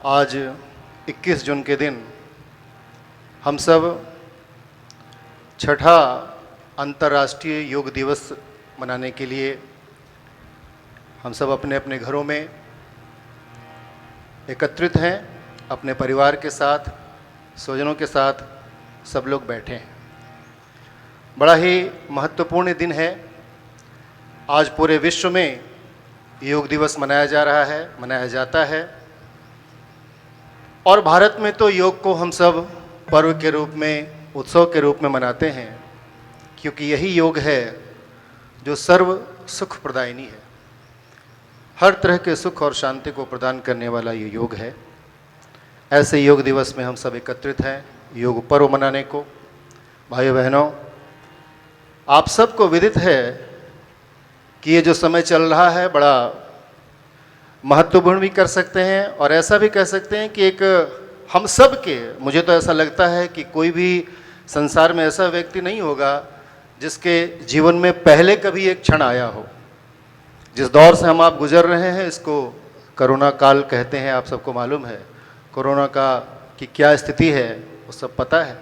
आज 21 जून के दिन हम सब छठा अंतर्राष्ट्रीय योग दिवस मनाने के लिए हम सब अपने अपने घरों में एकत्रित हैं। अपने परिवार के साथ, स्वजनों के साथ सब लोग बैठे हैं। बड़ा ही महत्वपूर्ण दिन है। आज पूरे विश्व में योग दिवस मनाया जा रहा है, मनाया जाता है। और भारत में तो योग को हम सब पर्व के रूप में, उत्सव के रूप में मनाते हैं, क्योंकि यही योग है जो सर्व सुख प्रदायिनी है। हर तरह के सुख और शांति को प्रदान करने वाला ये योग है। ऐसे योग दिवस में हम सब एकत्रित हैं योग पर्व मनाने को। भाइयों बहनों, आप सबको विदित है कि ये जो समय चल रहा है बड़ा महत्वपूर्ण भी कर सकते हैं और ऐसा भी कह सकते हैं कि एक हम सब के, मुझे तो ऐसा लगता है कि कोई भी संसार में ऐसा व्यक्ति नहीं होगा जिसके जीवन में पहले कभी एक क्षण आया हो। जिस दौर से हम आप गुजर रहे हैं इसको कोरोना काल कहते हैं, आप सबको मालूम है कोरोना का की क्या स्थिति है, वो सब पता है।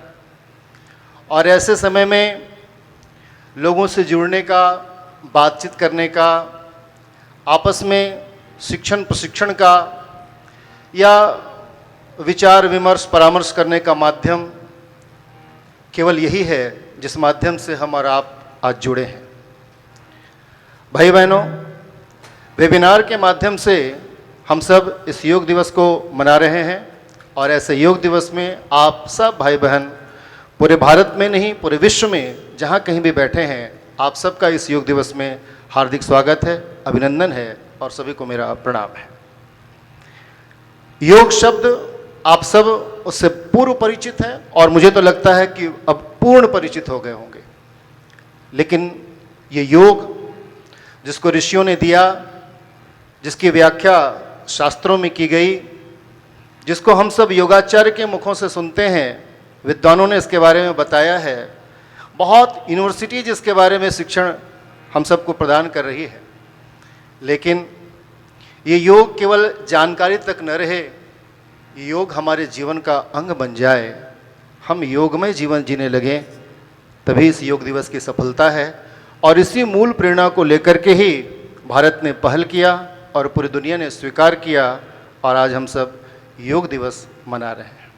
और ऐसे समय में लोगों से जुड़ने का, बातचीत करने का, आपस में शिक्षण प्रशिक्षण का या विचार विमर्श परामर्श करने का माध्यम केवल यही है जिस माध्यम से हम और आप आज जुड़े हैं। भाई बहनों, वेबिनार के माध्यम से हम सब इस योग दिवस को मना रहे हैं और ऐसे योग दिवस में आप सब भाई बहन पूरे भारत में नहीं पूरे विश्व में जहाँ कहीं भी बैठे हैं, आप सबका इस योग दिवस में हार्दिक स्वागत है, अभिनंदन है और सभी को मेरा प्रणाम है। योग शब्द आप सब उससे पूर्व परिचित हैं और मुझे तो लगता है कि अब पूर्ण परिचित हो गए होंगे। लेकिन ये योग जिसको ऋषियों ने दिया, जिसकी व्याख्या शास्त्रों में की गई, जिसको हम सब योगाचार्य के मुखों से सुनते हैं, विद्वानों ने इसके बारे में बताया है, बहुत यूनिवर्सिटी जिसके बारे में शिक्षण हम सबको प्रदान कर रही है। लेकिन ये योग केवल जानकारी तक न रहे, ये योग हमारे जीवन का अंग बन जाए, हम योगमय जीवन जीने लगें, तभी इस योग दिवस की सफलता है। और इसी मूल प्रेरणा को लेकर के ही भारत ने पहल किया और पूरी दुनिया ने स्वीकार किया और आज हम सब योग दिवस मना रहे हैं।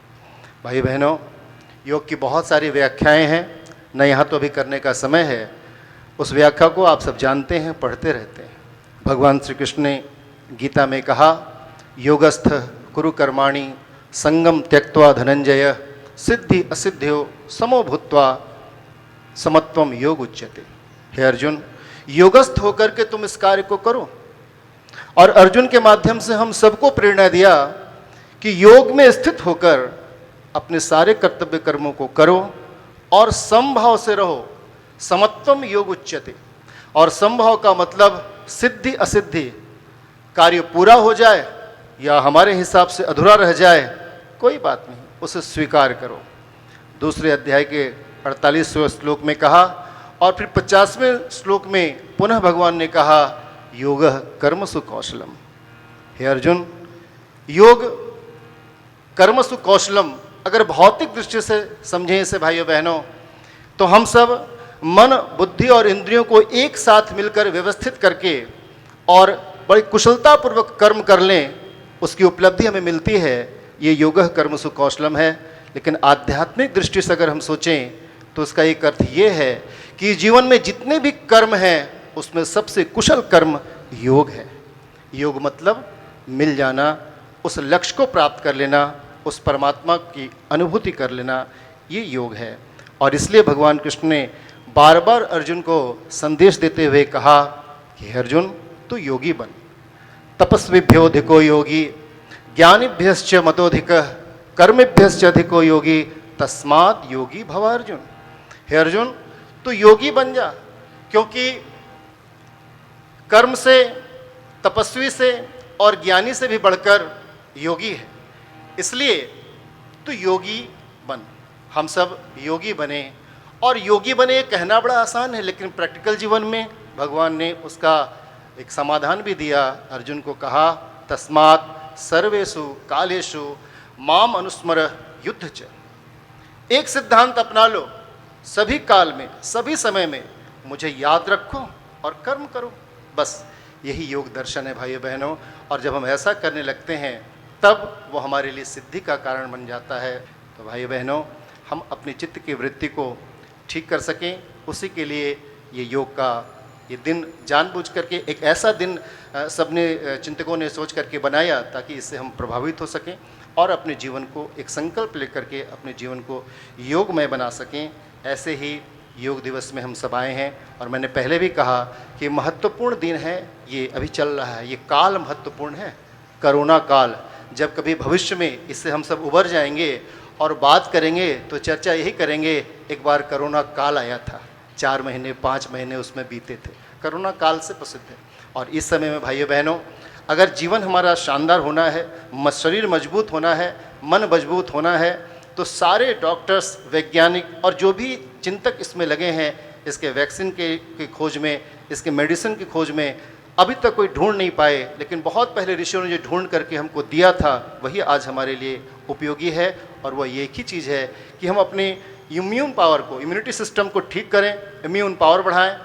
भाई बहनों, योग की बहुत सारी व्याख्याएं हैं, न यहाँ तो अभी करने का समय है। उस व्याख्या को आप सब जानते हैं, पढ़ते रहते हैं। भगवान श्री कृष्ण ने गीता में कहा, योगस्थ कुरु कर्माणि संगम त्यक्त्वा धनंजय सिद्धि असिद्ध्यो समो भूत्वा समत्वम योग उच्यते। हे अर्जुन, योगस्थ होकर के तुम इस कार्य को करो। और अर्जुन के माध्यम से हम सबको प्रेरणा दिया कि योग में स्थित होकर अपने सारे कर्तव्य कर्मों को करो और समभाव से रहो। समत्वम योग उच्यते। और समभाव का मतलब सिद्धि असिद्धि, कार्य पूरा हो जाए या हमारे हिसाब से अधूरा रह जाए, कोई बात नहीं, उसे स्वीकार करो। दूसरे अध्याय के 48वें श्लोक में कहा और फिर 50वें श्लोक में पुनः भगवान ने कहा, योगः कर्मसु कौशलम। हे अर्जुन, योग कर्मसु कौशलम अगर भौतिक दृष्टि से समझें इसे भाइयों बहनों, तो हम सब मन, बुद्धि और इंद्रियों को एक साथ मिलकर व्यवस्थित करके और बड़ी कुशलतापूर्वक कर्म कर लें, उसकी उपलब्धि हमें मिलती है। ये योगः कर्मसु कौशलम है। लेकिन आध्यात्मिक दृष्टि से अगर हम सोचें तो उसका एक अर्थ ये है कि जीवन में जितने भी कर्म हैं उसमें सबसे कुशल कर्म योग है। योग मतलब मिल जाना, उस लक्ष्य को प्राप्त कर लेना, उस परमात्मा की अनुभूति कर लेना, ये योग है। और इसलिए भगवान कृष्ण ने बार बार अर्जुन को संदेश देते हुए कहा कि अर्जुन, तू योगी बन। तपस्विभ्योऽधिको योगी ज्ञानिभ्यश्च मतोऽधिकः कर्मिभ्यश्च अधिको योगी तस्मात् योगी भव अर्जुन। हे अर्जुन, तू योगी बन जा, क्योंकि कर्म से, तपस्वी से और ज्ञानी से भी बढ़कर योगी है। इसलिए तू योगी बन। हम सब योगी बने। और योगी बने कहना बड़ा आसान है, लेकिन प्रैक्टिकल जीवन में भगवान ने उसका एक समाधान भी दिया। अर्जुन को कहा, तस्मात् सर्वेषु कालेषु माम अनुस्मर युद्ध च। एक सिद्धांत अपना लो, सभी काल में सभी समय में मुझे याद रखो और कर्म करो। बस यही योग दर्शन है भाइयों बहनों। और जब हम ऐसा करने लगते हैं तब वो हमारे लिए सिद्धि का कारण बन जाता है। तो भाइयों बहनों, हम अपनी चित्त की वृत्ति को ठीक कर सकें, उसी के लिए ये योग का ये दिन जानबूझ करके एक ऐसा दिन सबने चिंतकों ने सोच करके बनाया ताकि इससे हम प्रभावित हो सकें और अपने जीवन को एक संकल्प लेकर के अपने जीवन को योगमय बना सकें। ऐसे ही योग दिवस में हम सब आए हैं। और मैंने पहले भी कहा कि महत्वपूर्ण दिन है, ये अभी चल रहा है, ये काल महत्वपूर्ण है, कोरोना काल। जब कभी भविष्य में इससे हम सब उबर जाएंगे और बात करेंगे तो चर्चा यही करेंगे, एक बार कोरोना काल आया था, 4 महीने 5 महीने उसमें बीते थे। कोरोना काल से प्रसिद्ध है। और इस समय में भाइयों बहनों, अगर जीवन हमारा शानदार होना है, शरीर मजबूत होना है, मन मजबूत होना है, तो सारे डॉक्टर्स, वैज्ञानिक और जो भी चिंतक इसमें लगे हैं, इसके वैक्सीन के खोज में, इसके मेडिसिन की खोज में, अभी तक कोई ढूंढ नहीं पाए, लेकिन बहुत पहले ऋषियों ने जो ढूंढ करके हमको दिया था वही आज हमारे लिए उपयोगी है। और वह एक ही चीज़ है कि हम अपने इम्यून पावर को, इम्यूनिटी सिस्टम को ठीक करें, इम्यून पावर बढ़ाएं,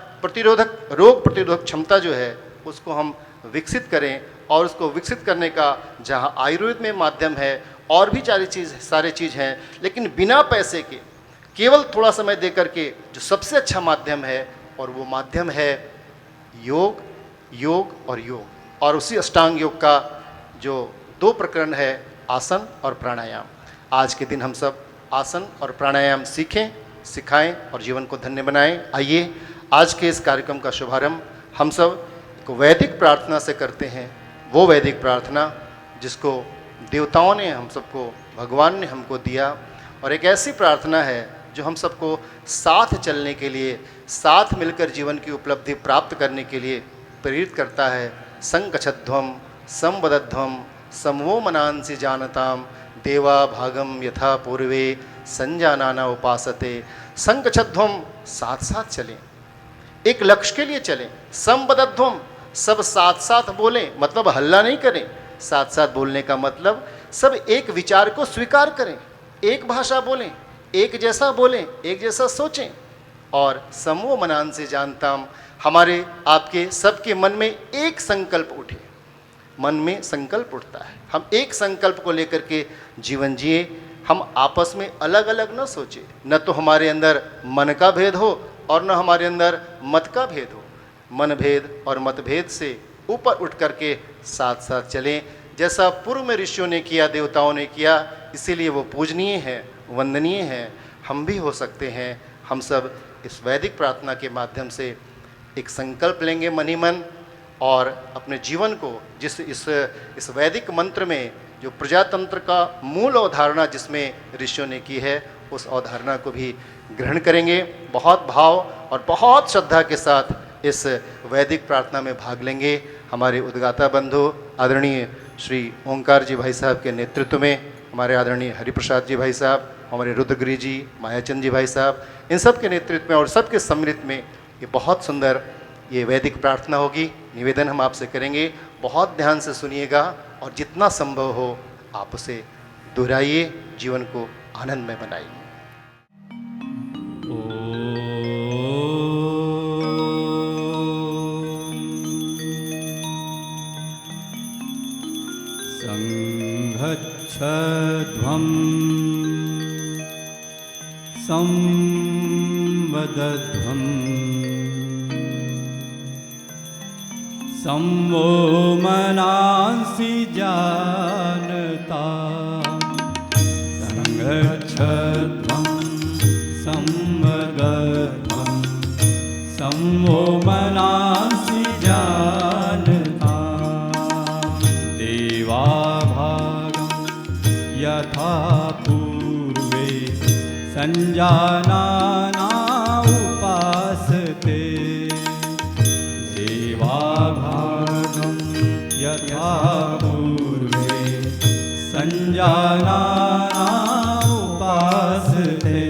रोग प्रतिरोधक क्षमता जो है उसको हम विकसित करें। और उसको विकसित करने का जहाँ आयुर्वेद में माध्यम है, और भी सारे चीज़ हैं, लेकिन बिना पैसे के केवल थोड़ा समय दे करके जो सबसे अच्छा माध्यम है, और वो माध्यम है योग, योग और योग। और उसी अष्टांग योग का जो 2 प्रकरण है, आसन और प्राणायाम। आज के दिन हम सब आसन और प्राणायाम सीखें, सिखाएं और जीवन को धन्य बनाएं। आइए आज के इस कार्यक्रम का शुभारंभ हम सब एक वैदिक प्रार्थना से करते हैं। वो वैदिक प्रार्थना जिसको देवताओं ने हम सबको, भगवान ने हमको दिया, और एक ऐसी प्रार्थना है जो हम सबको साथ चलने के लिए, साथ मिलकर जीवन की उपलब्धि प्राप्त करने के लिए प्रेरित करता है। संकछध्वम संवदध्वम समवो मनांसि जानताम देवा भागम यथा पूर्वे संजानाना उपासते। संकछध्वम, साथ साथ चलें, एक लक्ष्य के लिए चलें। संवदध्वम, सब साथ साथ बोलें, मतलब हल्ला नहीं करें। साथ साथ बोलने का मतलब सब एक विचार को स्वीकार करें, एक भाषा बोलें, एक जैसा बोलें, एक जैसा सोचें। और समूह मनान से जानताम, हमारे आपके सबके मन में एक संकल्प उठे। मन में संकल्प उठता है, हम एक संकल्प को लेकर के जीवन जिए। हम आपस में अलग अलग न सोचें, न तो हमारे अंदर मन का भेद हो और न हमारे अंदर मत का भेद हो। मन भेद और मतभेद से ऊपर उठ करके साथ साथ चलें, जैसा पूर्व में ऋषियों ने किया, देवताओं ने किया, इसीलिए वो पूजनीय है, वंदनीय है। हम भी हो सकते हैं। हम सब इस वैदिक प्रार्थना के माध्यम से एक संकल्प लेंगे मन ही मन, और अपने जीवन को जिस इस वैदिक मंत्र में जो प्रजातंत्र का मूल अवधारणा जिसमें ऋषियों ने की है, उस अवधारणा को भी ग्रहण करेंगे। बहुत भाव और बहुत श्रद्धा के साथ इस वैदिक प्रार्थना में भाग लेंगे। हमारे उद्गाता बंधु आदरणीय श्री ओंकार जी भाई साहब के नेतृत्व में, हमारे आदरणीय हरिप्रसाद जी भाई साहब, हमारे रुद्रगिरी जी, मायाचंद जी भाई साहब, इन सब के नेतृत्व में और सबके सम्मिलित में ये बहुत सुंदर ये वैदिक प्रार्थना होगी। निवेदन हम आपसे करेंगे, बहुत ध्यान से सुनिएगा और जितना संभव हो आप उसे दोहराइए, जीवन को आनंद में बनाइए। संघच्छध्वं संवदध्वं समवो मनांसि जानताम्। संघच्छध्वं संवदध्वं समवो मनांसि जानताम्। देवा यथा पूर्वे संजानाना उपासते। देवाभागं यथा पूर्वे संजानाना उपासते।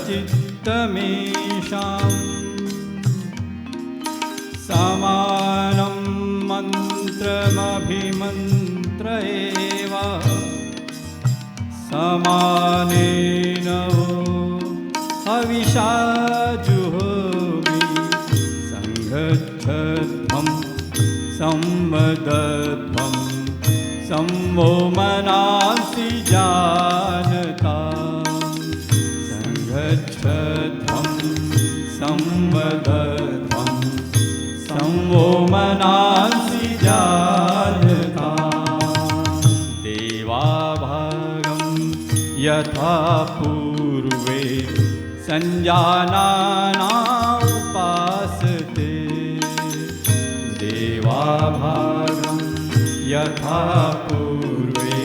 चित्तमेषाम् समानं मन्त्रमभिमन्त्र एव समानेन हविषा जुहोमि संगच्छध्वं संवदध्वं संवो मनांसि जानता संगच्छध्वं संवदध्वं संवो मनांसि जानता देवाभागं यथा पूर्वे संजानाना उपासते देवाभागं यथा पूर्वे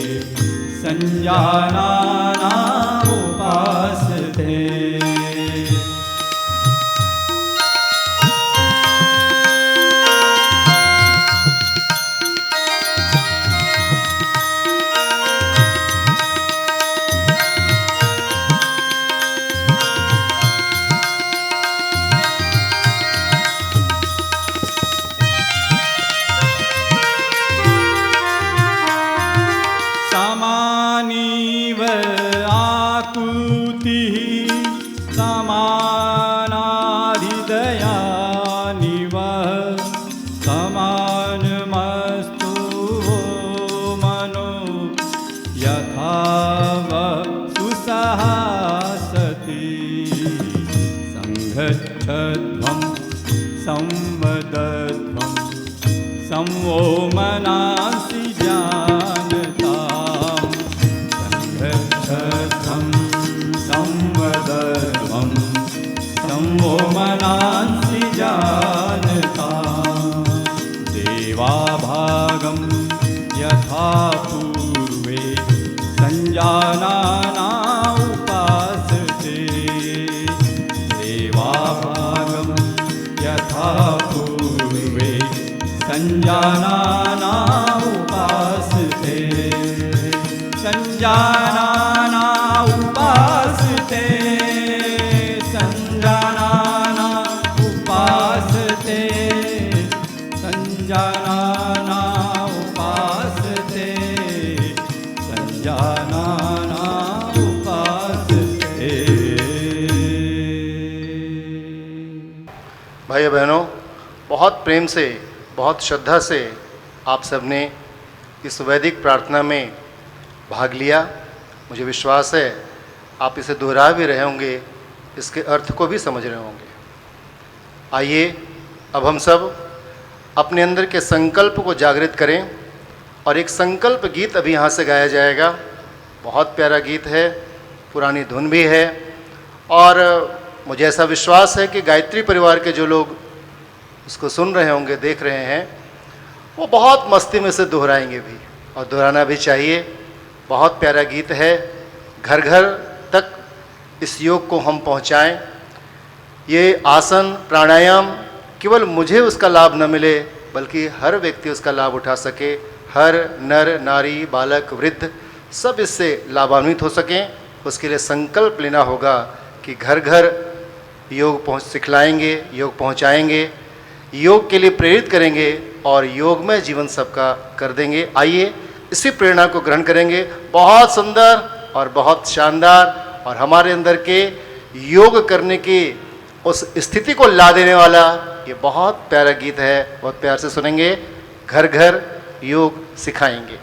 संजानाना उपासते समानीव आकृतिः समानाधिदयानिव समानमस्तु मनो यथा सुसहासति संगच्छध्वं संवदध्वं संवो मनांसि जानताम् संगच्छध्वं संवदध्वं संवो मनांसि जानताम् देवाभागं यथा पूर्वे संजानाना उपासते देवाभागं यथा पूर्वे संजानाना उपासते संजानाना उपासते संजानाना उपासते संजानाना उपासते संजानाना उपासते। भाइयों बहनों, बहुत प्रेम से, बहुत श्रद्धा से आप सबने इस वैदिक प्रार्थना में भाग लिया। मुझे विश्वास है आप इसे दोहरा भी रहे होंगे, इसके अर्थ को भी समझ रहे होंगे। आइए अब हम सब अपने अंदर के संकल्प को जागृत करें और एक संकल्प गीत अभी यहाँ से गाया जाएगा। बहुत प्यारा गीत है, पुरानी धुन भी है और मुझे ऐसा विश्वास है कि गायत्री परिवार के जो लोग उसको सुन रहे होंगे, देख रहे हैं, वो बहुत मस्ती में से दोहराएंगे भी और दोहराना भी चाहिए। बहुत प्यारा गीत है। घर घर तक इस योग को हम पहुंचाएं। ये आसन प्राणायाम केवल मुझे उसका लाभ न मिले, बल्कि हर व्यक्ति उसका लाभ उठा सके। हर नर नारी बालक वृद्ध सब इससे लाभान्वित हो सकें। उसके लिए संकल्प लेना होगा कि घर घर योग सिखलाएंगे, योग पहुंचाएंगे, योग के लिए प्रेरित करेंगे और योग में जीवन सबका कर देंगे। आइए इसी प्रेरणा को ग्रहण करेंगे। बहुत सुंदर और बहुत शानदार और हमारे अंदर के योग करने की उस स्थिति को ला देने वाला ये बहुत प्यारा गीत है। बहुत प्यार से सुनेंगे। घर घर योग सिखाएंगे।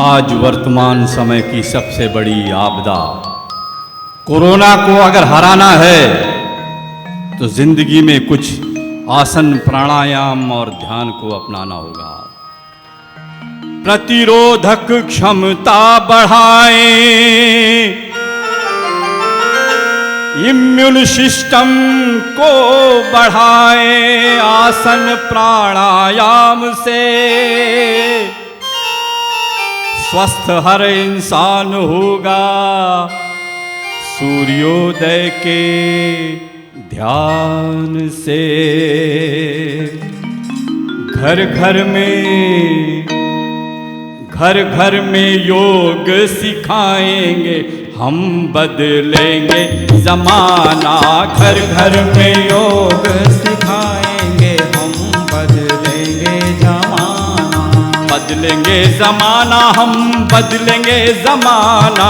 आज वर्तमान समय की सबसे बड़ी आपदा कोरोना को अगर हराना है तो जिंदगी में कुछ आसन प्राणायाम और ध्यान को अपनाना होगा। प्रतिरोधक क्षमता बढ़ाएं, इम्यून सिस्टम को बढ़ाएं। आसन प्राणायाम से स्वस्थ हर इंसान होगा। सूर्योदय के ध्यान से घर घर में योग सिखाएंगे हम बदलेंगे जमाना। घर घर में योग सिखाएंगे हम बदलेंगे जमाना। बदलेंगे जमाना, हम बदलेंगे जमाना।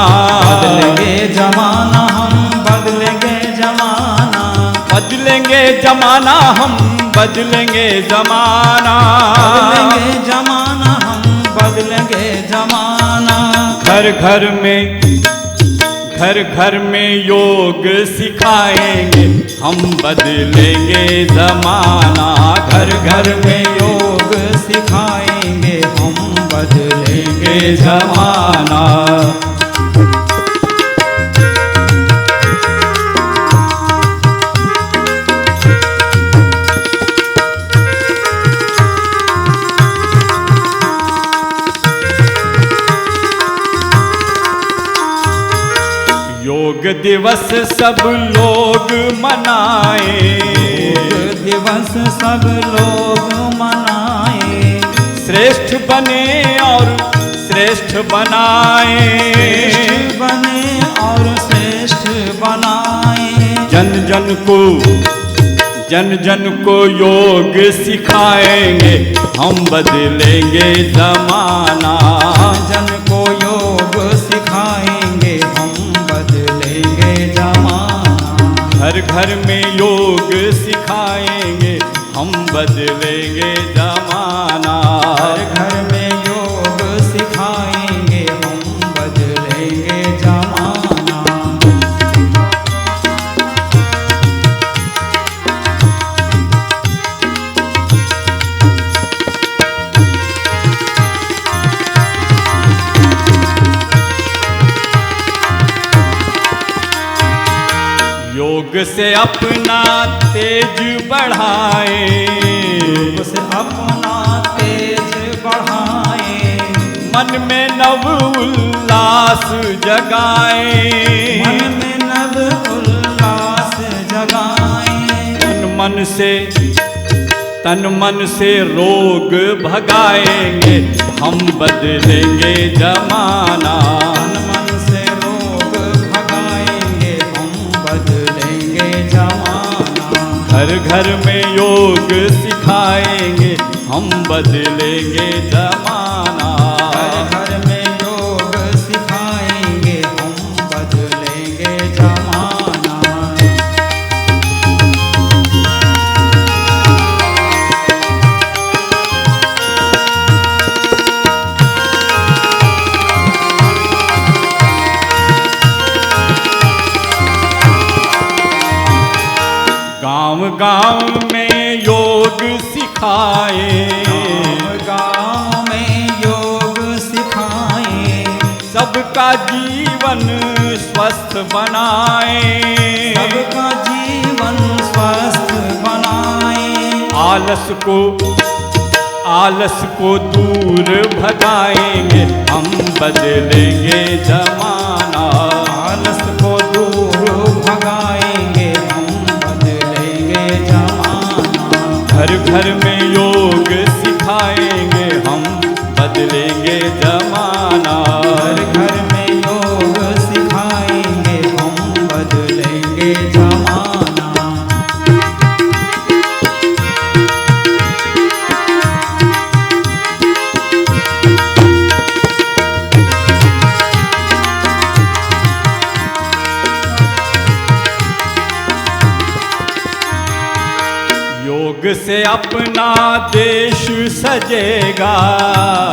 बदलेंगे जमाना हम बदलेंगे जमाना। बदलेंगे जमाना, हम बदलेंगे जमाना। बदलेंगे जमाना हम बदलेंगे जमाना। घर घर में योग सिखाएंगे हम बदलेंगे जमाना। घर घर में योग सिखाएंगे हम बदलेंगे जमाना। योग दिवस सब लोग मनाएं। योग दिवस सब लोग मनाएं। श्रेष्ठ बने और श्रेष्ठ बनाएं। श्रेष्ठ बने और श्रेष्ठ बनाएं। जन जन को योग सिखाएंगे हम बदलेंगे जमाना। जन को योग सिखाएंगे हम बदलेंगे जमाना। घर घर में योग सिखाएंगे हम बदलेंगे जमाना। घर घर में योग सिखाएंगे हम बदलेंगे जमाना। योग से अपना तेज बढ़ाएं। योग से अपना तेज बढ़ाएं। मन में नव उल्लास जगाएं। मन में नव उल्लास जगाएं। तन मन से रोग भगाएंगे हम बदलेंगे जमाना। तन मन से रोग भगाएंगे हम बदलेंगे जमाना। घर घर में योग सिखाएंगे हम बदलेंगे जमाना। घर घर में योग सिखाएंगे हम बदलेंगे जमाना। गांव में योग सिखाएं। गाँव में योग सिखाएं। सबका जीवन स्वस्थ बनाएं। सबका जीवन स्वस्थ बनाएं। आलस को दूर भगाएंगे हम बदलेंगे जमाना। आलस को दूर भगाएंगे हम बदलेंगे जमाना। घर घर में योग सिखाएंगे हम बदलेंगे जमाना। घर घर में योग सिखाएंगे हम बदलेंगे जमाना। योग से अपना देश सजेगा।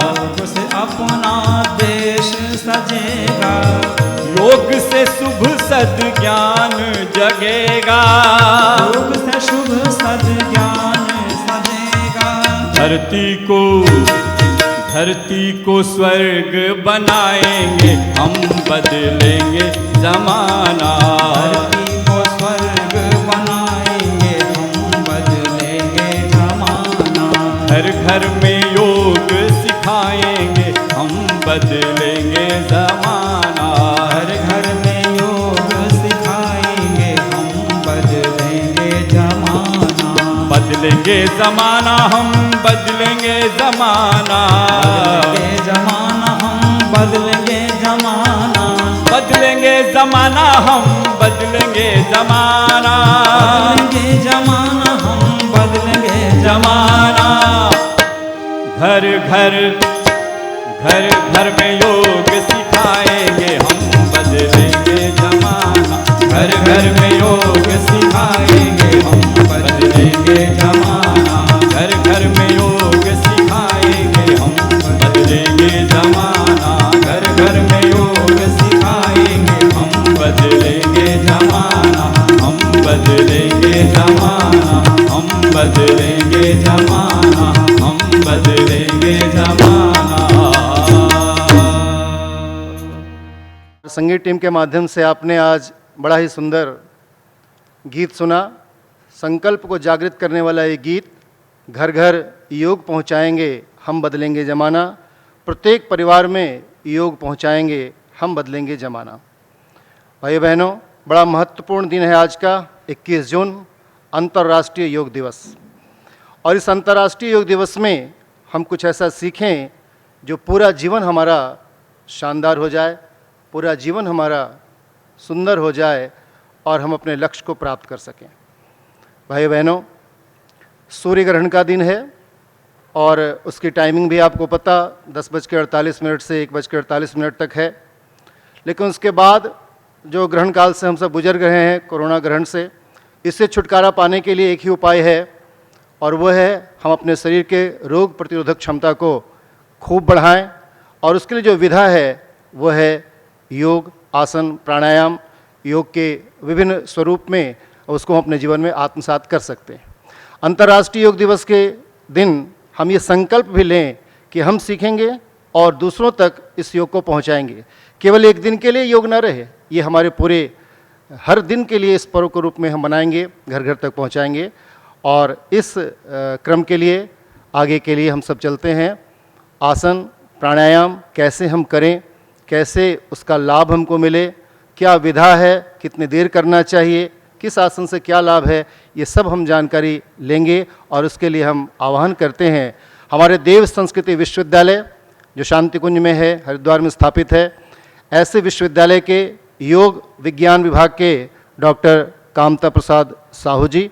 योग से अपना देश सजेगा। योग से शुभ सद्ज्ञान जगेगा। योग से शुभ सद्ज्ञान सजेगा। धरती को स्वर्ग बनाएंगे हम बदलेंगे जमाना। धरती को स्वर्ग बनाएंगे हम बदलेंगे जमाना। घर घर में योग सिखाएंगे हम बदलेंगे जमाना। घर घर में योग सिखाएंगे हम बदलेंगे जमाना। बदलेंगे जमाना, हम बदलेंगे जमाना। बदलेंगे जमाना हम बदलेंगे जमाना। बदलेंगे जमाना, हम बदलेंगे जमाना। बदलेंगे जमाना, हम बदलेंगे जमाना। घर घर घर घर में योग सिखाएंगे, हम बदलेंगे जमाना। घर घर में योग सिखाएंगे, हम बदलेंगे जमाना। घर घर में योग सिखाएंगे, हम बदलेंगे जमाना। घर घर में योग सिखाएंगे, हम बदलेंगे जमाना। हम बदलेंगे जमाना, हम बदलेंगे जमाना, हम बदलेंगे जमाना। संगीत टीम के माध्यम से आपने आज बड़ा ही सुंदर गीत सुना। संकल्प को जागृत करने वाला ये गीत, घर घर योग पहुंचाएंगे, हम बदलेंगे ज़माना। प्रत्येक परिवार में योग पहुंचाएंगे, हम बदलेंगे ज़माना। भाई बहनों, बड़ा महत्वपूर्ण दिन है आज का 21 जून, अंतर्राष्ट्रीय योग दिवस। और इस अंतर्राष्ट्रीय योग दिवस में हम कुछ ऐसा सीखें जो पूरा जीवन हमारा शानदार हो जाए, पूरा जीवन हमारा सुंदर हो जाए और हम अपने लक्ष्य को प्राप्त कर सकें। भाई बहनों, सूर्य ग्रहण का दिन है और उसकी टाइमिंग भी आपको पता 10:48 से 1:48 तक है। लेकिन उसके बाद जो ग्रहण काल से हम सब गुजर गए हैं, कोरोना ग्रहण से, इससे छुटकारा पाने के लिए एक ही उपाय है और वो है हम अपने शरीर के रोग प्रतिरोधक क्षमता को खूब बढ़ाएं। और उसके लिए जो विधा है वो है योग, आसन, प्राणायाम। योग के विभिन्न स्वरूप में उसको हम अपने जीवन में आत्मसात कर सकते हैं। अंतर्राष्ट्रीय योग दिवस के दिन हम ये संकल्प भी लें कि हम सीखेंगे और दूसरों तक इस योग को पहुंचाएंगे। केवल एक दिन के लिए योग ना रहे, ये हमारे पूरे हर दिन के लिए इस पर्व के रूप में हम बनाएंगे, घर घर तक पहुंचाएंगे। और इस क्रम के लिए आगे के लिए हम सब चलते हैं। आसन, प्राणायाम कैसे हम करें, कैसे उसका लाभ हमको मिले, क्या विधा है, कितनी देर करना चाहिए, किस आसन से क्या लाभ है, ये सब हम जानकारी लेंगे। और उसके लिए हम आह्वान करते हैं हमारे देव संस्कृति विश्वविद्यालय जो शांति कुंज में है, हरिद्वार में स्थापित है, ऐसे विश्वविद्यालय के योग विज्ञान विभाग के डॉक्टर कामता प्रसाद साहू जी।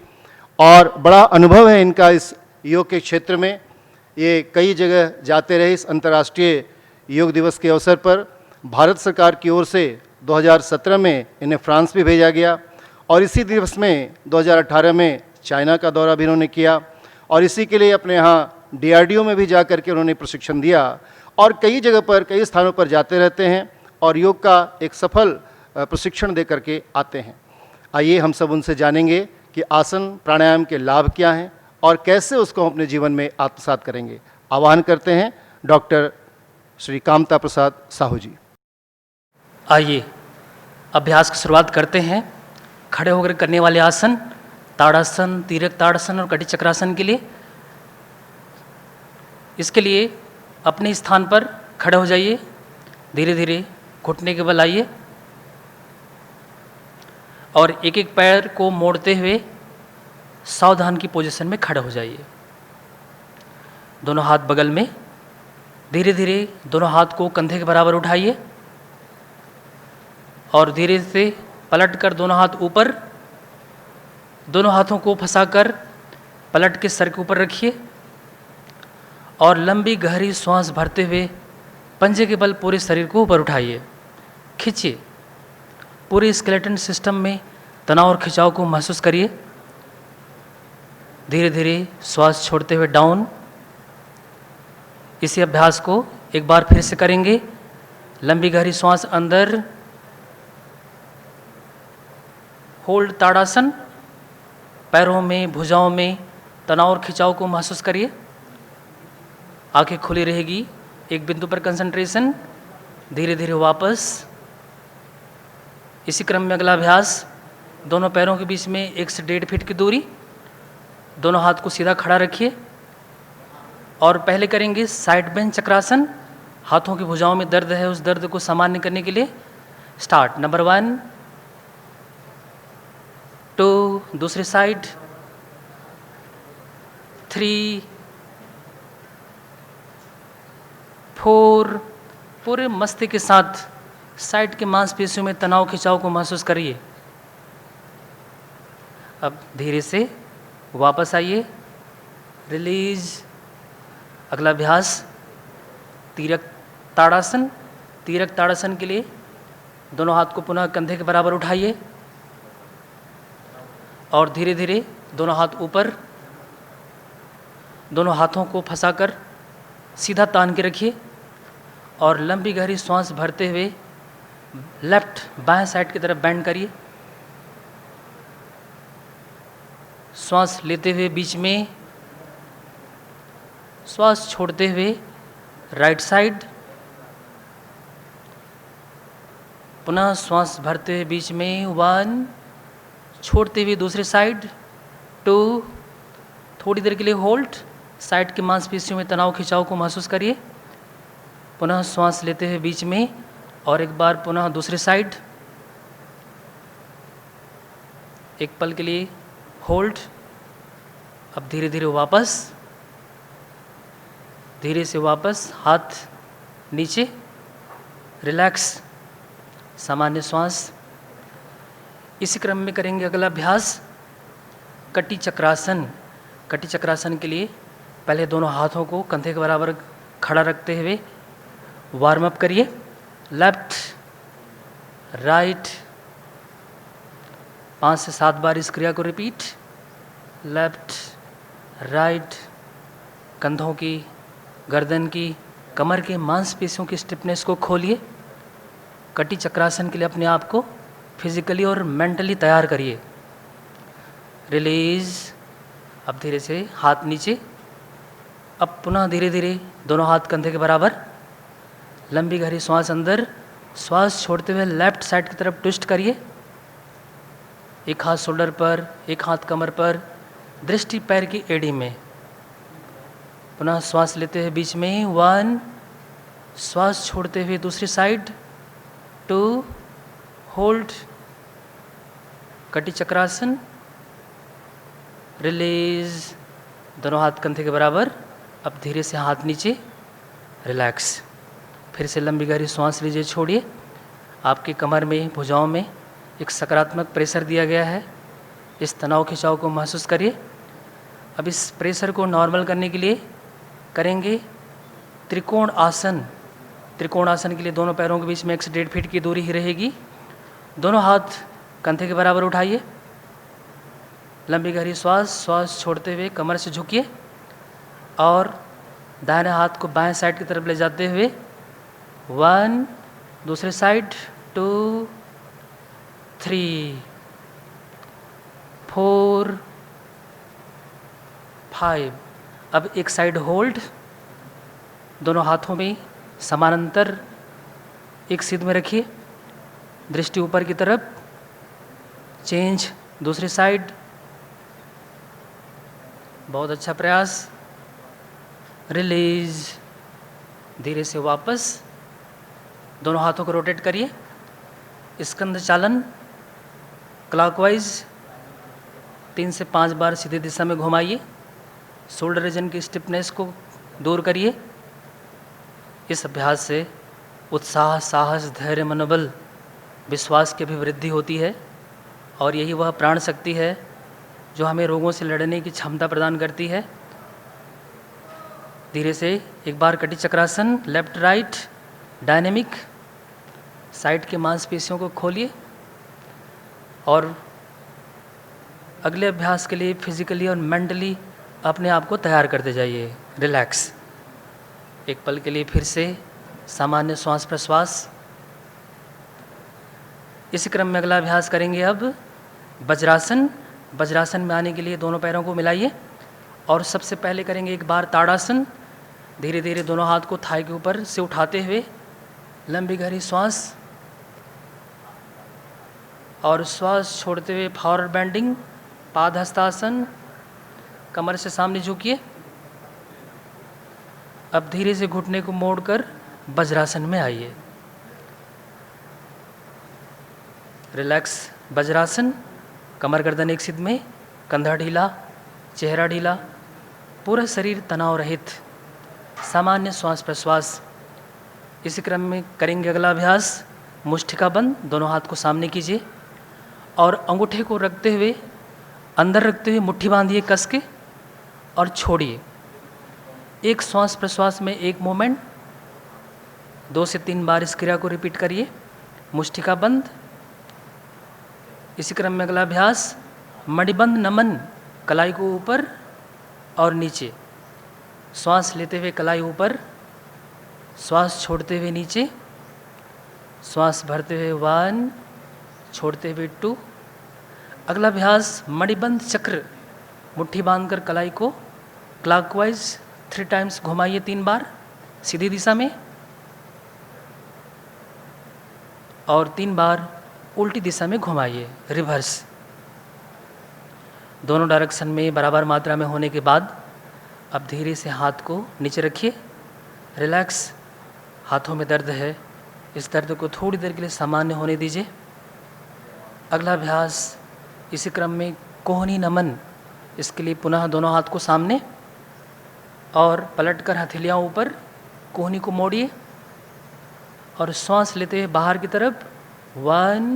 और बड़ा अनुभव है इनका इस योग के क्षेत्र में। ये कई जगह जाते रहे। इस अंतर्राष्ट्रीय योग दिवस के अवसर पर भारत सरकार की ओर से 2017 में इन्हें फ्रांस भी भेजा गया और इसी दिवस में 2018 में चाइना का दौरा भी इन्होंने किया और इसी के लिए अपने यहाँ DRDO में भी जा कर के उन्होंने प्रशिक्षण दिया और कई जगह पर, कई स्थानों पर जाते रहते हैं और योग का एक सफल प्रशिक्षण दे करके आते हैं। आइए हम सब उनसे जानेंगे कि आसन प्राणायाम के लाभ क्या हैं और कैसे उसको हम अपने जीवन में आत्मसात करेंगे। आह्वान करते हैं डॉक्टर श्री कामता प्रसाद साहू जी। आइए अभ्यास की शुरुआत करते हैं। खड़े होकर करने वाले आसन ताड़ासन, तीरक ताड़ासन और कटी चक्रासन के लिए। इसके लिए अपने स्थान पर खड़े हो जाइए। धीरे धीरे घुटने के बल आइए और एक एक पैर को मोड़ते हुए सावधान की पोजीशन में खड़े हो जाइए। दोनों हाथ बगल में। धीरे धीरे दोनों हाथ को कंधे के बराबर उठाइए और धीरे से पलट कर दोनों हाथ ऊपर, दोनों हाथों को फंसाकर पलट के सर के ऊपर रखिए और लंबी गहरी श्वास भरते हुए पंजे के बल पूरे शरीर को ऊपर उठाइए। खींचिए। पूरे स्केलेटन सिस्टम में तनाव और खिंचाव को महसूस करिए। धीरे धीरे श्वास छोड़ते हुए डाउन। इसी अभ्यास को एक बार फिर से करेंगे। लंबी गहरी श्वास अंदर, होल्ड ताड़ासन। पैरों में, भुजाओं में तनाव और खिंचाव को महसूस करिए। आंखें खुली रहेगी, एक बिंदु पर कंसंट्रेशन। धीरे धीरे वापस। इसी क्रम में अगला अभ्यास, दोनों पैरों के बीच में 1 से 1.5 फीट की दूरी। दोनों हाथ को सीधा खड़ा रखिए और पहले करेंगे साइड बेंच चक्रासन। हाथों की भुजाओं में दर्द है, उस दर्द को सामान्य करने के लिए स्टार्ट। नंबर 1, 2, दूसरी साइड, 3, 4। पूरे मस्ती के साथ साइड के मांसपेशियों में तनाव खिंचाव को महसूस करिए। अब धीरे से वापस आइए, रिलीज। अगला अभ्यास तीरक ताड़ासन। तीरक ताड़ासन के लिए दोनों हाथ को पुनः कंधे के बराबर उठाइए और धीरे धीरे दोनों हाथ ऊपर, दोनों हाथों को फंसाकर सीधा तान के रखिए और लंबी गहरी सांस भरते हुए लेफ्ट बाएं साइड की तरफ बेंड करिए। श्वास लेते हुए बीच में, श्वास छोड़ते हुए राइट साइड, पुनः श्वास भरते हुए बीच में 1, छोड़ते हुए दूसरी साइड 2, थोड़ी देर के लिए होल्ड। साइड की मांसपेशियों में तनाव खिंचाव को महसूस करिए। पुनः श्वास लेते हुए बीच में और एक बार पुनः दूसरी साइड, एक पल के लिए होल्ड। अब धीरे धीरे वापस, धीरे से वापस, हाथ नीचे, रिलैक्स, सामान्य श्वास। इसी क्रम में करेंगे अगला अभ्यास कटी चक्रासन। कटी चक्रासन के लिए पहले दोनों हाथों को कंधे के बराबर खड़ा रखते हुए वार्म अप करिए। लेफ्ट राइट 5 से 7 बार इस क्रिया को रिपीट। लेफ्ट राइट, कंधों की, गर्दन की, कमर के मांसपेशियों की स्टिफनेस को खोलिए। कटी चक्रासन के लिए अपने आप को फिजिकली और मेंटली तैयार करिए। रिलीज। अब धीरे से हाथ नीचे। अब पुनः धीरे धीरे दोनों हाथ कंधे के बराबर, लंबी गहरी श्वास अंदर, श्वास छोड़ते हुए लेफ्ट साइड की तरफ ट्विस्ट करिए। एक हाथ शोल्डर पर, एक हाथ कमर पर, दृष्टि पैर की एड़ी में। पुनः श्वास लेते हुए बीच में 1, श्वास छोड़ते हुए दूसरी साइड 2, होल्ड। कटी चक्रासन। रिलीज। दोनों हाथ कंधे के बराबर। अब धीरे से हाथ नीचे, रिलैक्स। फिर से लंबी गहरी सांस लीजिए, छोड़िए। आपकी कमर में, भुजाओं में एक सकारात्मक प्रेशर दिया गया है। इस तनाव खिंचाव को महसूस करिए। अब इस प्रेशर को नॉर्मल करने के लिए करेंगे त्रिकोण आसन। त्रिकोण आसन के लिए दोनों पैरों के बीच में 1 से 1.5 फीट की दूरी ही रहेगी। दोनों हाथ कंधे के बराबर उठाइए। लंबी गहरी श्वास छोड़ते हुए कमर से झुकिए और दाहिने हाथ को बाएं साइड की तरफ ले जाते हुए 1, दूसरे साइड 2, 3, 4, 5। अब एक साइड होल्ड। दोनों हाथों में समानांतर एक सीध में रखिए, दृष्टि ऊपर की तरफ। चेंज, दूसरी साइड। बहुत अच्छा प्रयास। रिलीज। धीरे से वापस, दोनों हाथों को रोटेट करिए। स्कंद चालन क्लॉकवाइज 3 से 5 बार सीधी दिशा में घुमाइए। शोल्डर रीजन की स्टिफनेस को दूर करिए। इस अभ्यास से उत्साह, साहस, धैर्य, मनोबल, विश्वास की अभिवृद्धि होती है और यही वह प्राण शक्ति है जो हमें रोगों से लड़ने की क्षमता प्रदान करती है। धीरे से एक बार कटी चक्रासन, लेफ्ट राइट डायनेमिक। साइड के मांसपेशियों को खोलिए और अगले अभ्यास के लिए फिजिकली और मेंटली अपने आप को तैयार करते जाइए। रिलैक्स। एक पल के लिए फिर से सामान्य श्वास प्रश्वास। इसी क्रम में अगला अभ्यास करेंगे अब वज्रासन। वज्रासन में आने के लिए दोनों पैरों को मिलाइए और सबसे पहले करेंगे एक बार ताड़ासन। धीरे धीरे दोनों हाथ को थाई के ऊपर से उठाते हुए लंबी गहरी श्वास और श्वास छोड़ते हुए फॉरवर्ड बेंडिंग, पाद हस्तासन। कमर से सामने झुकिए। अब धीरे से घुटने को मोड़कर वज्रासन में आइए। रिलैक्स वज्रासन। कमर गर्दन एक सिद्ध में, कंधा ढीला, चेहरा ढीला, पूरा शरीर तनाव रहित, सामान्य श्वास प्रश्वास। इसी क्रम में करेंगे अगला अभ्यास मुष्टिका बंद, दोनों हाथ को सामने कीजिए और अंगूठे को रखते हुए अंदर रखते हुए मुट्ठी बांधिए कस के और छोड़िए। एक श्वास प्रश्वास में एक मोमेंट, 2 से 3 बार इस क्रिया को रिपीट करिए। मुष्टिका बंद। इसी क्रम में अगला अभ्यास मणिबंध नमन, कलाई को ऊपर और नीचे। श्वास लेते हुए कलाई ऊपर, श्वास छोड़ते हुए नीचे, श्वास भरते हुए 1, छोड़ते हुए 2। अगला अभ्यास मणिबंध चक्र, मुट्ठी बांधकर कलाई को क्लॉकवाइज 3 टाइम्स घुमाइए, 3 बार सीधी दिशा में और 3 बार उल्टी दिशा में घुमाइए, रिवर्स। दोनों डायरेक्शन में बराबर मात्रा में होने के बाद अब धीरे से हाथ को नीचे रखिए, रिलैक्स। हाथों में दर्द है, इस दर्द को थोड़ी देर के लिए सामान्य होने दीजिए। अगला अभ्यास इसी क्रम में कोहनी नमन, इसके लिए पुनः दोनों हाथ को सामने और पलटकर हथेलियाँ ऊपर, कोहनी को मोड़िए और श्वास लेते हुए बाहर की तरफ 1,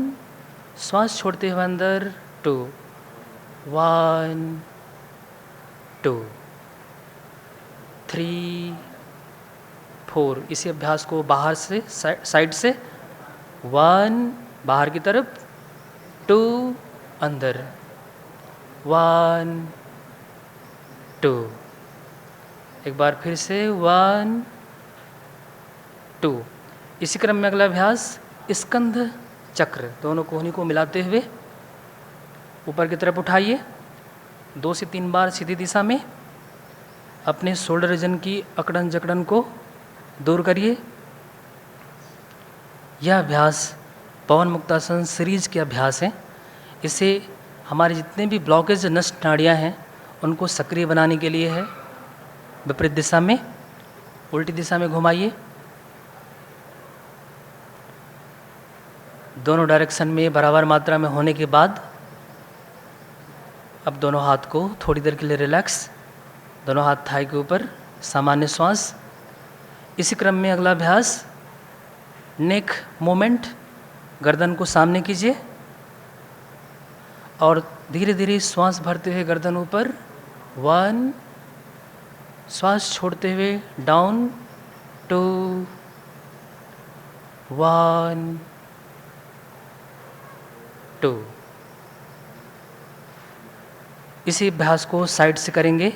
श्वास छोड़ते हुए अंदर 2, 1, 2, 3, 4। इसी अभ्यास को बाहर से साइड से 1 बाहर की तरफ, 2 अंदर, 1, 2। एक बार फिर से 1, 2। इसी क्रम में अगला अभ्यास स्कंध चक्र, दोनों कोहनी को मिलाते हुए ऊपर की तरफ उठाइए, 2 से 3 बार सीधी दिशा में। अपने शोल्डर रीजन की अकड़न जकड़न को दूर करिए। यह अभ्यास पवन मुक्तासन सीरीज के अभ्यास हैं। इसे हमारे जितने भी ब्लॉकेज नस नाड़ियाँ हैं उनको सक्रिय बनाने के लिए है। विपरीत दिशा में, उल्टी दिशा में घुमाइए। दोनों डायरेक्शन में बराबर मात्रा में होने के बाद अब दोनों हाथ को थोड़ी देर के लिए रिलैक्स, दोनों हाथ थाई के ऊपर, सामान्य श्वास। इसी क्रम में अगला अभ्यास नेक मोमेंट, गर्दन को सामने कीजिए और धीरे धीरे श्वास भरते हुए गर्दन ऊपर, 1, श्वास छोड़ते हुए डाउन, 2, 1, 2। इसी अभ्यास को साइड से करेंगे।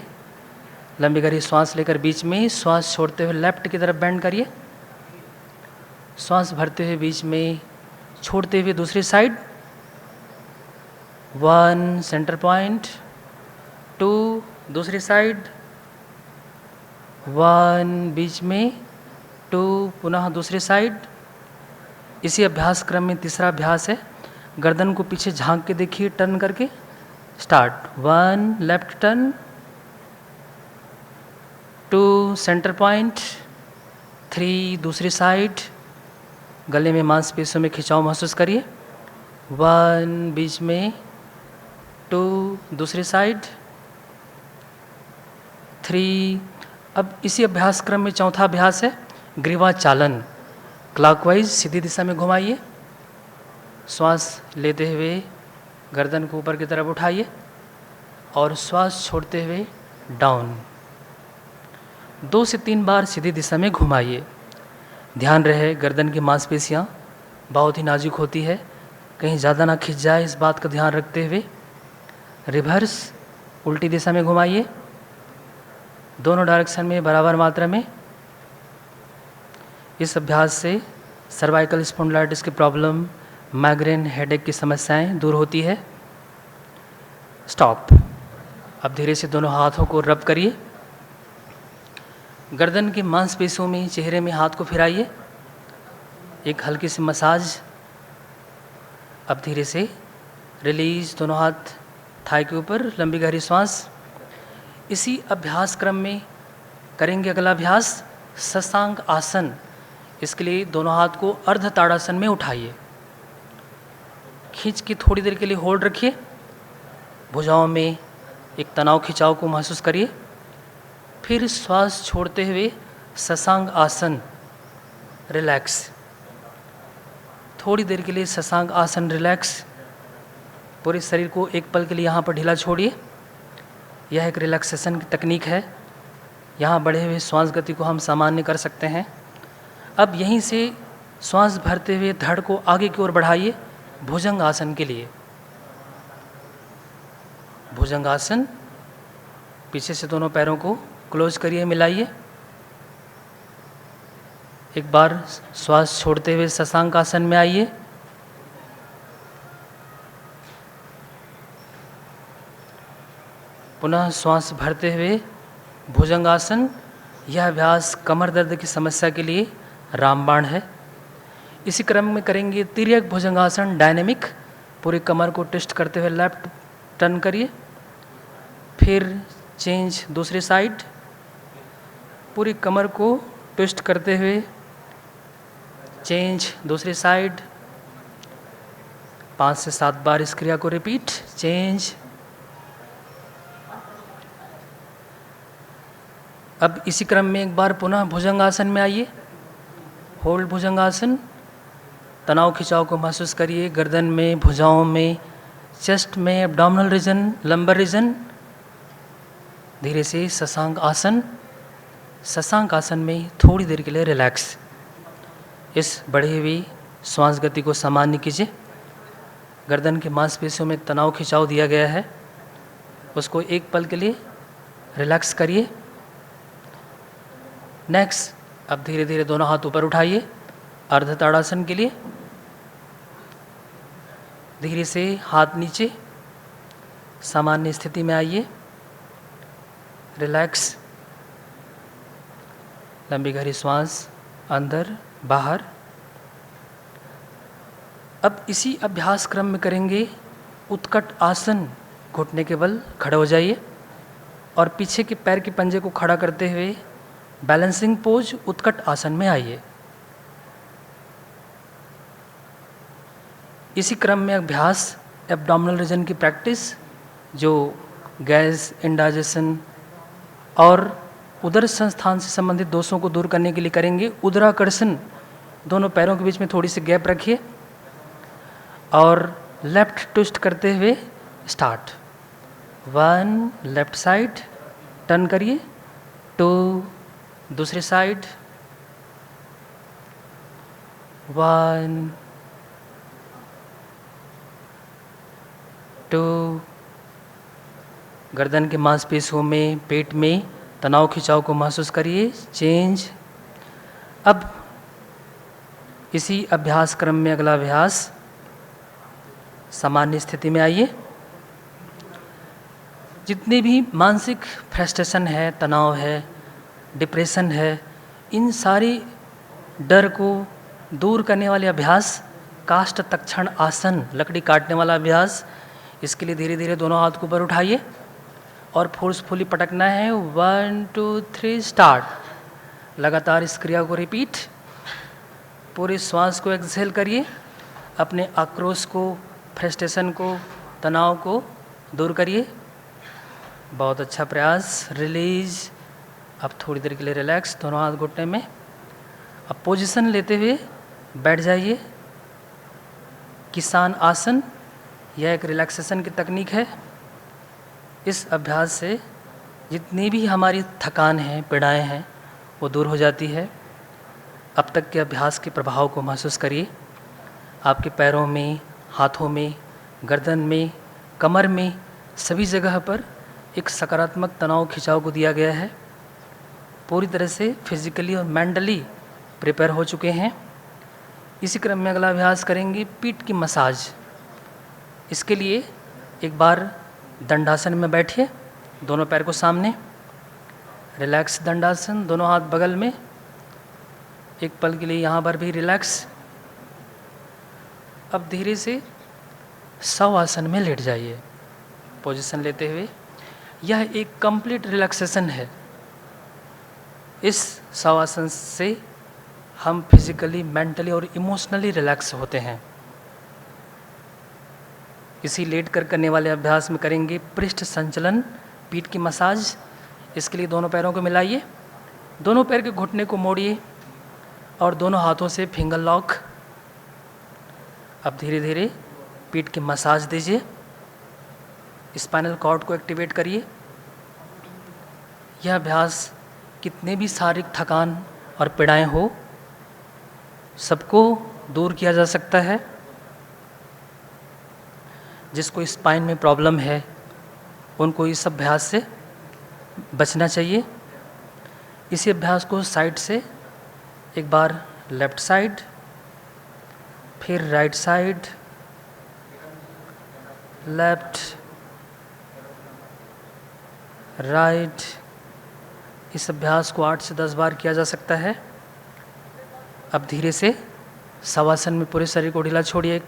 लंबी गहरी श्वास लेकर बीच में, श्वास छोड़ते हुए लेफ्ट की तरफ बेंड करिए, श्वास भरते हुए बीच में, छोड़ते हुए दूसरी साइड, 1 सेंटर पॉइंट, 2 दूसरी साइड, 1 बीच में, 2 पुनः दूसरी साइड। इसी अभ्यास क्रम में तीसरा अभ्यास है, गर्दन को पीछे झांक के देखिए, टर्न करके। Start, 1 left turn, 2 centre point, 3 दूसरी साइड। गले में मांसपेशियों में खिंचाव महसूस करिए, 1 बीच में, 2 दूसरी साइड, 3। अब इसी अभ्यास क्रम में चौथा अभ्यास है ग्रीवा चालन, क्लॉकवाइज सीधी दिशा में घुमाइए, श्वास लेते हुए गर्दन को ऊपर की तरफ उठाइए और श्वास छोड़ते हुए डाउन, 2 से 3 बार सीधी दिशा में घुमाइए। ध्यान रहे गर्दन की मांसपेशियाँ बहुत ही नाजुक होती है, कहीं ज़्यादा ना खिंच जाए, इस बात का ध्यान रखते हुए रिवर्स उल्टी दिशा में घुमाइए, दोनों डायरेक्शन में बराबर मात्रा में। इस अभ्यास से सर्वाइकल स्पॉन्डिलाइटिस की प्रॉब्लम, माइग्रेन, हेडेक की समस्याएं दूर होती है। स्टॉप। अब धीरे से दोनों हाथों को रब करिए, गर्दन की मांसपेशियों में, चेहरे में हाथ को फिराइए, एक हल्की सी मसाज। अब धीरे से रिलीज, दोनों हाथ थाई के ऊपर, लंबी गहरी श्वास। इसी अभ्यास क्रम में करेंगे अगला अभ्यास शशांक आसन। इसके लिए दोनों हाथ को अर्ध ताड़ासन में उठाइए, खींच के थोड़ी देर के लिए होल्ड रखिए, भुजाओं में एक तनाव खिंचाव को महसूस करिए, फिर श्वास छोड़ते हुए शशांक आसन, रिलैक्स। थोड़ी देर के लिए शशांक आसन रिलैक्स। पूरे शरीर को एक पल के लिए यहाँ पर ढीला छोड़िए। यह एक रिलैक्सेशन की तकनीक है। यहाँ बढ़े हुए श्वास गति को हम सामान्य कर सकते हैं। अब यहीं से श्वास भरते हुए धड़ को आगे की ओर बढ़ाइए भुजंग आसन के लिए। भुजंग आसन, पीछे से दोनों पैरों को क्लोज करिए, मिलाइए। एक बार श्वास छोड़ते हुए शशांक आसन में आइए। पुनः श्वास भरते हुए भुजंग आसन। यह अभ्यास कमर दर्द की समस्या के लिए रामबाण है। इसी क्रम में करेंगे तिर्यक भुजंगासन डायनेमिक। पूरी कमर को ट्विस्ट करते हुए लेफ्ट टर्न करिए, फिर चेंज दूसरी साइड। पूरी कमर को ट्विस्ट करते हुए चेंज दूसरी साइड। 5 से 7 बार इस क्रिया को रिपीट। चेंज। अब इसी क्रम में एक बार पुनः भुजंगासन में आइए। होल्ड भुजंगासन। तनाव खिंचाव को महसूस करिए गर्दन में, भुजाओं में, चेस्ट में, एब्डोमिनल रीजन, लंबर रीजन। धीरे से शशांक आसन। शशांक आसन में थोड़ी देर के लिए रिलैक्स। इस बढ़ी हुई श्वास गति को सामान्य कीजिए। गर्दन के मांसपेशियों में तनाव खिंचाव दिया गया है, उसको एक पल के लिए रिलैक्स करिए। नेक्स्ट, अब धीरे धीरे दोनों हाथ ऊपर उठाइए अर्ध ताड़ासन के लिए। धीरे से हाथ नीचे, सामान्य स्थिति में आइए। रिलैक्स। लंबी गहरी श्वास अंदर बाहर। अब इसी अभ्यास क्रम में करेंगे उत्कट आसन। घुटने के बल खड़े हो जाइए और पीछे के पैर के पंजे को खड़ा करते हुए बैलेंसिंग पोज उत्कट आसन में आइए। इसी क्रम में अभ्यास एब्डोमिनल रीजन की प्रैक्टिस, जो गैस, इंडाइजेशन और उदर संस्थान से संबंधित दोषों को दूर करने के लिए करेंगे। उदराकर्षण। दोनों पैरों के बीच में थोड़ी सी गैप रखिए और लेफ्ट ट्विस्ट करते हुए स्टार्ट। 1 लेफ्ट साइड टर्न करिए, 2 दूसरी साइड, 1 2। गर्दन के मांसपेशियों में, पेट में तनाव खिंचाव को महसूस करिए। चेंज। अब इसी अभ्यास क्रम में अगला अभ्यास, सामान्य स्थिति में आइए। जितने भी मानसिक फ्रस्ट्रेशन है, तनाव है, डिप्रेशन है, इन सारी डर को दूर करने वाले अभ्यास काष्ठ तक्षण आसन, लकड़ी काटने वाला अभ्यास। इसके लिए धीरे धीरे दोनों हाथ को ऊपर उठाइए और फोर्सफुली पटकना है। 1 2 3 स्टार्ट। लगातार इस क्रिया को रिपीट। पूरे श्वास को एक्सहेल करिए। अपने आक्रोश को, फ्रस्ट्रेशन को, तनाव को दूर करिए। बहुत अच्छा प्रयास। रिलीज। अब थोड़ी देर के लिए रिलैक्स, दोनों हाथ घुटने में। अब पोजीशन लेते हुए बैठ जाइए। किसान आसन, यह एक रिलैक्सेशन की तकनीक है। इस अभ्यास से जितनी भी हमारी थकान है, पीड़ाएं हैं, वो दूर हो जाती है। अब तक के अभ्यास के प्रभाव को महसूस करिए। आपके पैरों में, हाथों में, गर्दन में, कमर में, सभी जगह पर एक सकारात्मक तनाव खिंचाव को दिया गया है। पूरी तरह से फिजिकली और मेंटली प्रिपेयर हो चुके हैं। इसी क्रम में अगला अभ्यास करेंगे पीठ की मसाज। इसके लिए एक बार दंडासन में बैठिए, दोनों पैर को सामने। रिलैक्स दंडासन, दोनों हाथ बगल में। एक पल के लिए यहाँ पर भी रिलैक्स। अब धीरे से शवासन में लेट जाइए, पोजीशन लेते हुए। यह एक कंप्लीट रिलैक्सेशन है। इस शवासन से हम फिजिकली, मेंटली और इमोशनली रिलैक्स होते हैं। इसी लेट कर करने वाले अभ्यास में करेंगे पृष्ठ संचलन, पीठ की मसाज। इसके लिए दोनों पैरों को मिलाइए, दोनों पैर के घुटने को मोड़िए और दोनों हाथों से फिंगर लॉक। अब धीरे धीरे पीठ की मसाज दीजिए, स्पाइनल कॉर्ड को एक्टिवेट करिए। यह अभ्यास कितने भी शारीरिक थकान और पीड़ाएं हो, सबको दूर किया जा सकता है। जिसको स्पाइन में प्रॉब्लम है उनको इस अभ्यास से बचना चाहिए। इसी अभ्यास को साइड से एक बार लेफ्ट साइड, फिर राइट साइड, लेफ्ट राइट, इस अभ्यास को 8 से 10 बार किया जा सकता है। अब धीरे से शवासन में पूरे शरीर को ढीला छोड़िए,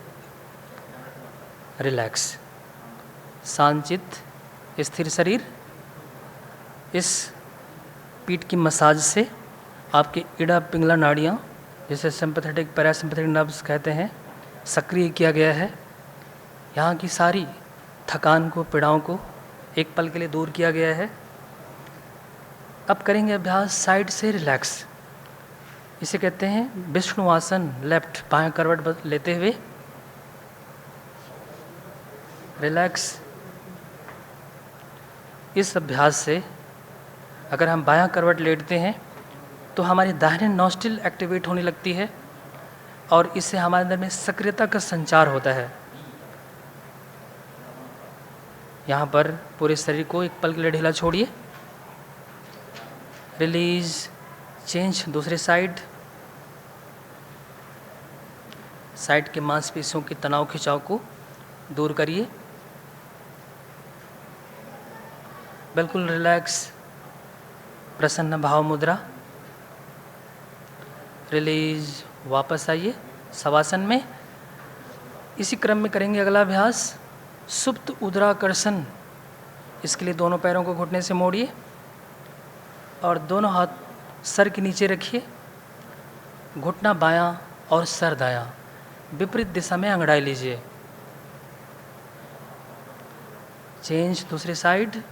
रिलैक्स, शांतचित्त, स्थिर शरीर। इस पीठ की मसाज से आपके इड़ा पिंगला नाड़ियाँ, जिसे सिंपैथेटिक पैरासिम्पैथेटिक नर्व्स कहते हैं, सक्रिय किया गया है। यहाँ की सारी थकान को, पीड़ाओं को एक पल के लिए दूर किया गया है। अब करेंगे अभ्यास साइड से रिलैक्स। इसे कहते हैं विष्णु आसन। लेफ्ट बाएं करवट लेते हुए रिलैक्स। इस अभ्यास से अगर हम बायां करवट लेटते हैं तो हमारी दाहिने नॉस्ट्रिल एक्टिवेट होने लगती है और इससे हमारे अंदर में सक्रियता का संचार होता है। यहाँ पर पूरे शरीर को एक पल के लिए ढीला छोड़िए, रिलीज, चेंज। दूसरे साइड, साइड के मांसपेशियों के तनाव खिंचाव को दूर करिए, बिल्कुल रिलैक्स, प्रसन्न भाव मुद्रा, रिलीज। वापस आइए शवासन में। इसी क्रम में करेंगे अगला अभ्यास सुप्त उदराकर्षण। इसके लिए दोनों पैरों को घुटने से मोड़िए और दोनों हाथ सर के नीचे रखिए, घुटना बायां और सर दायां, विपरीत दिशा में अंगड़ाई लीजिए। चेंज, दूसरी साइड।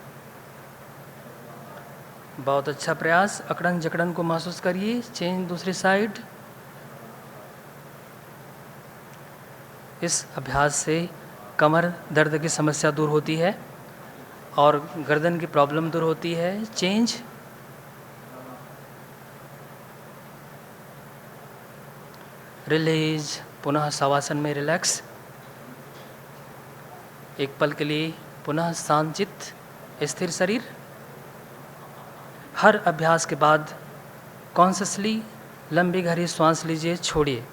बहुत अच्छा प्रयास। अकड़न जकड़न को महसूस करिए। चेंज, दूसरी साइड। इस अभ्यास से कमर दर्द की समस्या दूर होती है और गर्दन की प्रॉब्लम दूर होती है। चेंज। रिलीज। पुनः शवासन में रिलैक्स। एक पल के लिए पुनः शांतचित्त, स्थिर शरीर। हर अभ्यास के बाद कॉन्शियसली लंबी गहरी श्वास लीजिए, छोड़िए।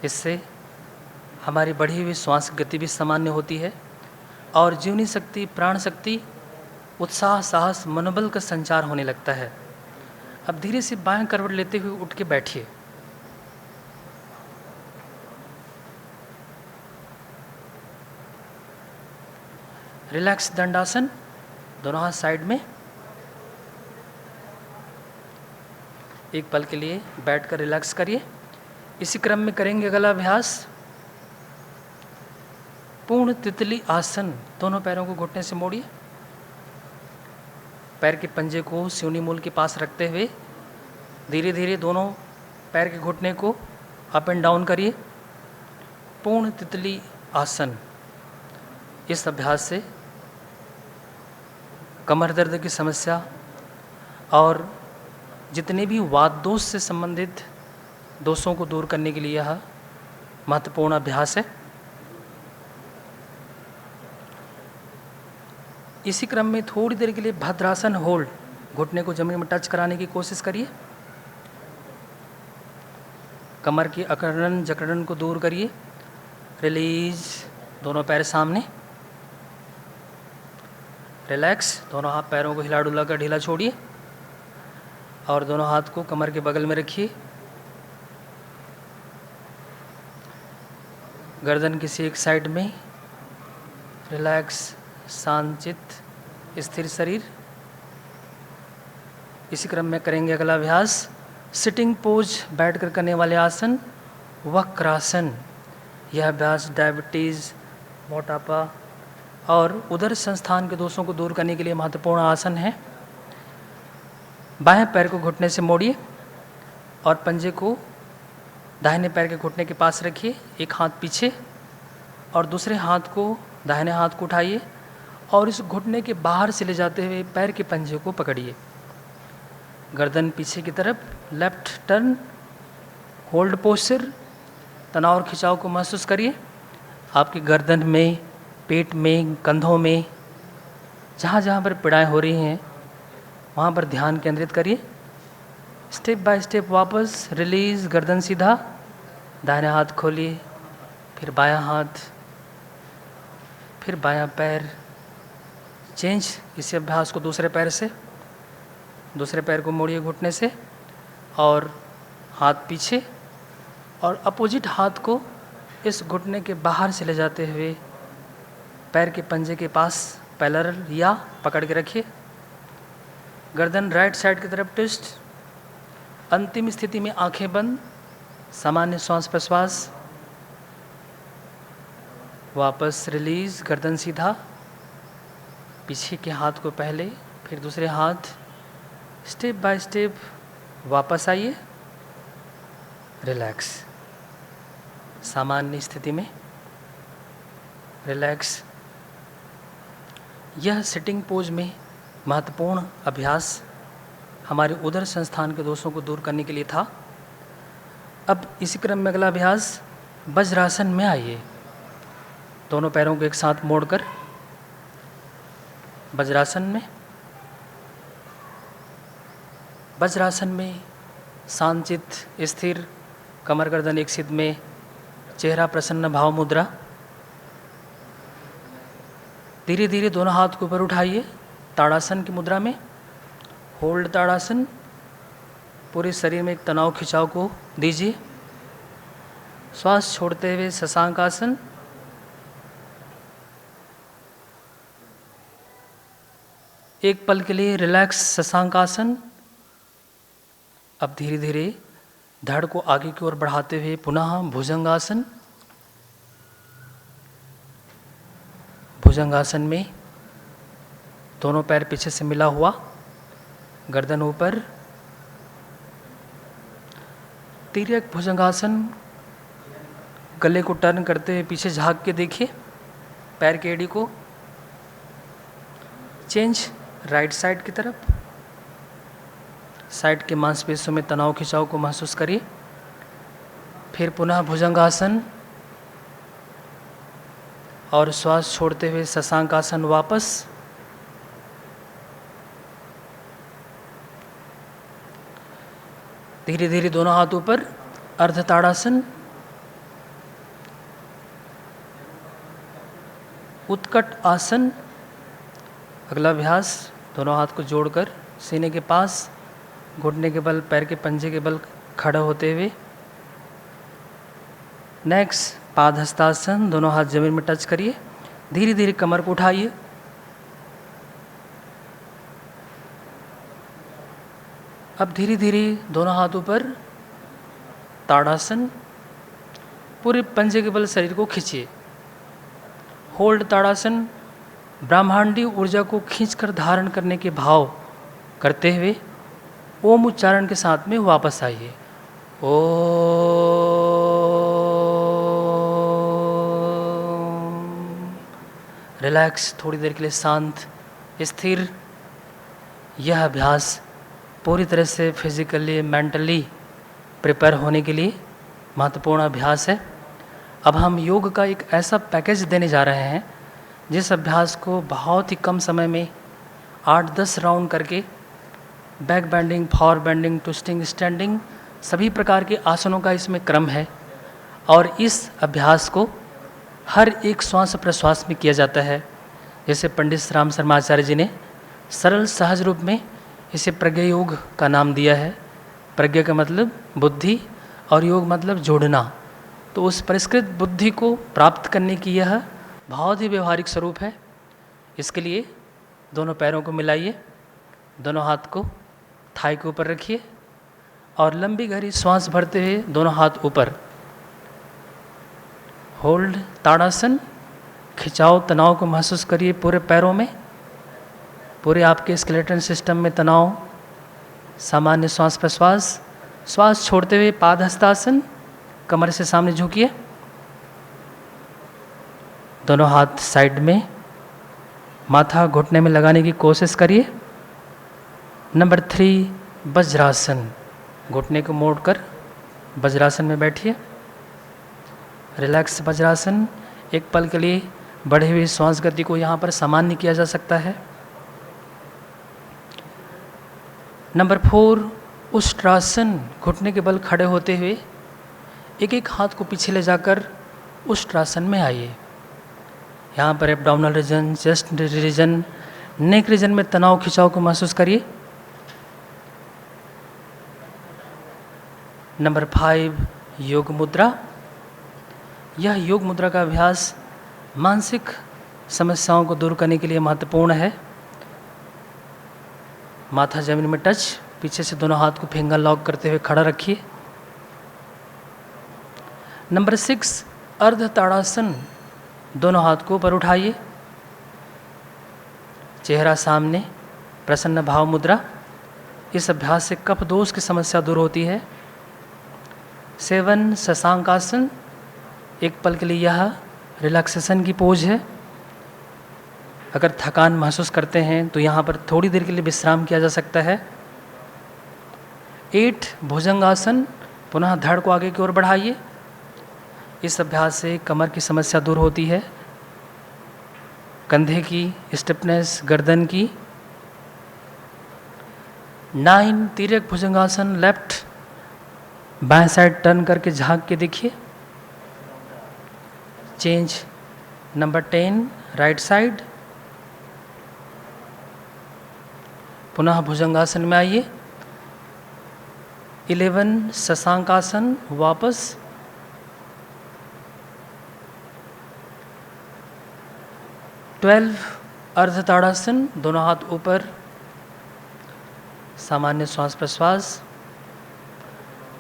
इससे हमारी बढ़ी हुई श्वास गति भी सामान्य होती है और जीवनी शक्ति, प्राण शक्ति, उत्साह, साहस, मनोबल का संचार होने लगता है। अब धीरे से बाएं करवट लेते हुए उठ के बैठिए। रिलैक्स दंडासन, दोनों हाथ साइड में। एक पल के लिए बैठकर रिलैक्स करिए। इसी क्रम में करेंगे अगला अभ्यास पूर्ण तितली आसन। दोनों पैरों को घुटने से मोड़िए, पैर के पंजे को सिवनी मूल के पास रखते हुए धीरे धीरे दोनों पैर के घुटने को अप एंड डाउन करिए। पूर्ण तितली आसन। इस अभ्यास से कमर दर्द की समस्या और जितने भी वात दोष से संबंधित दोषों को दूर करने के लिए यह महत्वपूर्ण अभ्यास है। इसी क्रम में थोड़ी देर के लिए भद्रासन होल्ड, घुटने को जमीन में टच कराने की कोशिश करिए। कमर की अकड़न जकड़न को दूर करिए। रिलीज, दोनों पैर सामने, रिलैक्स। दोनों हाथ पैरों को हिला डुला कर ढीला छोड़िए और दोनों हाथ को कमर के बगल में रखिए। गर्दन किसी एक साइड में, रिलैक्स, शांतचित्त, स्थिर शरीर। इसी क्रम में करेंगे अगला अभ्यास सिटिंग पोज, बैठकर करने वाले आसन वक्रासन। यह अभ्यास डायबिटीज़, मोटापा और उदर संस्थान के दोषों को दूर करने के लिए महत्वपूर्ण आसन है। बाएं पैर को घुटने से मोड़िए और पंजे को दाहिने पैर के घुटने के पास रखिए, एक हाथ पीछे और दूसरे हाथ को, दाहिने हाथ को उठाइए और इस घुटने के बाहर से ले जाते हुए पैर के पंजे को पकड़िए। गर्दन पीछे की तरफ, लेफ्ट टर्न, होल्ड पोस्चर, तनाव और खिंचाव को महसूस करिए। आपकी गर्दन में, पेट में, कंधों में, जहाँ जहाँ पर पीड़ाएँ हो रही हैं वहाँ पर ध्यान केंद्रित करिए। स्टेप बाय स्टेप वापस रिलीज, गर्दन सीधा, दाहिने हाथ खोलिए, फिर बायां हाथ, फिर बायां पैर, चेंज इसी अभ्यास को दूसरे पैर से, दूसरे पैर को मोड़िए घुटने से और हाथ पीछे और अपोजिट हाथ को इस घुटने के बाहर से ले जाते हुए पैर के पंजे के पास पैरेलल या पकड़ के रखिए। गर्दन राइट साइड की तरफ ट्विस्ट। अंतिम स्थिति में आंखें बंद, सामान्य श्वास प्रश्वास, वापस रिलीज, गर्दन सीधा, पीछे के हाथ को पहले, फिर दूसरे हाथ, स्टेप बाय स्टेप वापस आइए, रिलैक्स, सामान्य स्थिति में रिलैक्स। यह सिटिंग पोज में महत्वपूर्ण अभ्यास हमारे उदर संस्थान के दोषों को दूर करने के लिए था। अब इसी क्रम में अगला अभ्यास वज्रासन में आइए। दोनों पैरों को एक साथ मोड़कर वज्रासन में। वज्रासन में शांतचित, स्थिर, कमर गर्दन एक सिद्ध में, चेहरा प्रसन्न भाव मुद्रा। धीरे धीरे दोनों हाथ को ऊपर उठाइए, ताड़ासन की मुद्रा में, होल्ड ताड़ासन। पूरे शरीर में एक तनाव खिंचाव को दीजिए। श्वास छोड़ते हुए शशांक आसन। एक पल के लिए रिलैक्स शशांक आसन। अब धीरे धीरे धड़ को आगे की ओर बढ़ाते हुए पुनः भुजंगासन। भुजंगासन में दोनों पैर पीछे से मिला हुआ, गर्दन ऊपर। तिर्यक भुजंगासन। गले को टर्न करते हुए पीछे झांक के देखिए, पैर के एड़ी को। चेंज राइट साइड की तरफ। साइड के मांसपेशियों में तनाव खिंचाव को महसूस करिए। फिर पुनः भुजंगासन और श्वास छोड़ते हुए शशांक आसन वापस। धीरे धीरे दोनों हाथ ऊपर, अर्ध ताड़ासन। उत्कट आसन। अगला अभ्यास दोनों हाथ को जोड़कर सीने के पास, घुटने के बल, पैर के पंजे के बल खड़ा होते हुए। नेक्स्ट पाद हस्तासन। दोनों हाथ जमीन में टच करिए। धीरे धीरे कमर को उठाइए। अब धीरे धीरे दोनों हाथ ऊपर, ताड़ासन। पूरे पंजे के बल शरीर को खींचिए। होल्ड ताड़ासन। ब्रह्मांडीय ऊर्जा को खींचकर धारण करने के भाव करते हुए ओम उच्चारण के साथ में वापस आइए। रिलैक्स, थोड़ी देर के लिए शांत, स्थिर। यह अभ्यास पूरी तरह से फिजिकली, मेंटली प्रिपेयर होने के लिए महत्वपूर्ण अभ्यास है। अब हम योग का एक ऐसा पैकेज देने जा रहे हैं जिस अभ्यास को बहुत ही कम समय में 8-10 राउंड करके back bending, for bending, twisting, standing, सभी प्रकार के आसनों का इसमें क्रम है। और इस अभ्यास को हर एक श्वास प्रश्वास में किया जाता है। जैसे पंडित राम शर्मा आचार्य जी ने सरल सहज रूप में इसे प्रज्ञा योग का नाम दिया है। प्रज्ञा का मतलब बुद्धि और योग मतलब जोड़ना। तो उस परिष्कृत बुद्धि को प्राप्त करने की यह बहुत ही व्यवहारिक स्वरूप है। इसके लिए दोनों पैरों को मिलाइए, दोनों हाथ को थाई के ऊपर रखिए और लंबी गहरी श्वास भरते हुए दोनों हाथ ऊपर। होल्ड ताड़ासन। खिंचाव, तनाव को महसूस करिए पूरे पैरों में, पूरे आपके स्केलेटन सिस्टम में तनाव। सामान्य श्वास प्रश्वास। श्वास छोड़ते हुए पाद हस्तासन। कमर से सामने झुकिए, दोनों हाथ साइड में, माथा घुटने में लगाने की कोशिश करिए। नंबर 3 वज्रासन, घुटने को मोड़कर वज्रासन में बैठिए। रिलैक्स वज्रासन। एक पल के लिए बढ़ी हुई श्वास गति को यहाँ पर सामान्य किया जा सकता है। नंबर 4 उष्ट्रासन, घुटने के बल खड़े होते हुए एक एक हाथ को पीछे ले जाकर उष्ट्रासन में आइए। यहाँ पर abdominal region, chest region, neck region में तनाव खिंचाव को महसूस करिए। नंबर 5 योग मुद्रा। यह योग मुद्रा का अभ्यास मानसिक समस्याओं को दूर करने के लिए महत्वपूर्ण है। माथा जमीन में टच, पीछे से दोनों हाथ को फिंगर लॉक करते हुए खड़ा रखिए। नंबर 6 अर्ध ताड़ासन, दोनों हाथ को ऊपर उठाइए, चेहरा सामने, प्रसन्न भाव मुद्रा। इस अभ्यास से कफ दोष की समस्या दूर होती है। 7 शशांकासन, एक पल के लिए यह रिलैक्सेशन की पोज है। अगर थकान महसूस करते हैं तो यहाँ पर थोड़ी देर के लिए विश्राम किया जा सकता है। 8 भुजंगासन, पुनः धड़ को आगे की ओर बढ़ाइए। इस अभ्यास से कमर की समस्या दूर होती है, कंधे की स्टिफनेस, गर्दन की। 9 तिर्यक भुजंगासन, लेफ्ट बाएं साइड टर्न करके झांक के देखिए। चेंज। नंबर 10 राइट साइड, पुनः भुजंगासन में आइए। 11 शशांकासन, वापस। 12 अर्धताड़ासन, दोनों हाथ ऊपर, सामान्य श्वास प्रश्वास।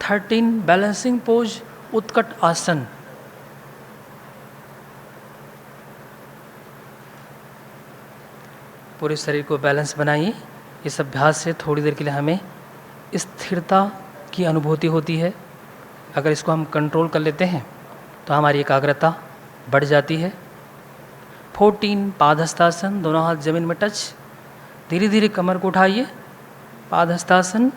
13 बैलेंसिंग पोज, उत्कट आसन। पूरे शरीर को बैलेंस बनाइए। इस अभ्यास से थोड़ी देर के लिए हमें स्थिरता की अनुभूति होती है। अगर इसको हम कंट्रोल कर लेते हैं तो हमारी एकाग्रता बढ़ जाती है। 14 पादहस्तासन, दोनों हाथ जमीन में टच, धीरे धीरे कमर को उठाइए। पादहस्तासन,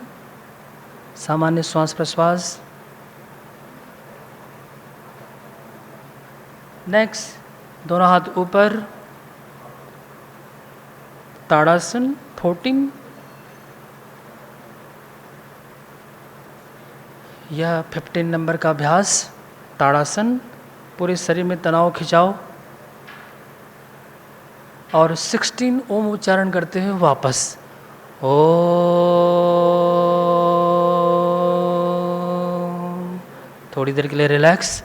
सामान्य श्वास प्रश्वास। नेक्स्ट दोनों हाथ ऊपर, ताड़ासन 14। यह 15 नंबर का अभ्यास ताड़ासन, पूरे शरीर में तनाव खिंचाव। और 16 ओम उच्चारण करते हुए वापस ओ। थोड़ी देर के लिए रिलैक्स।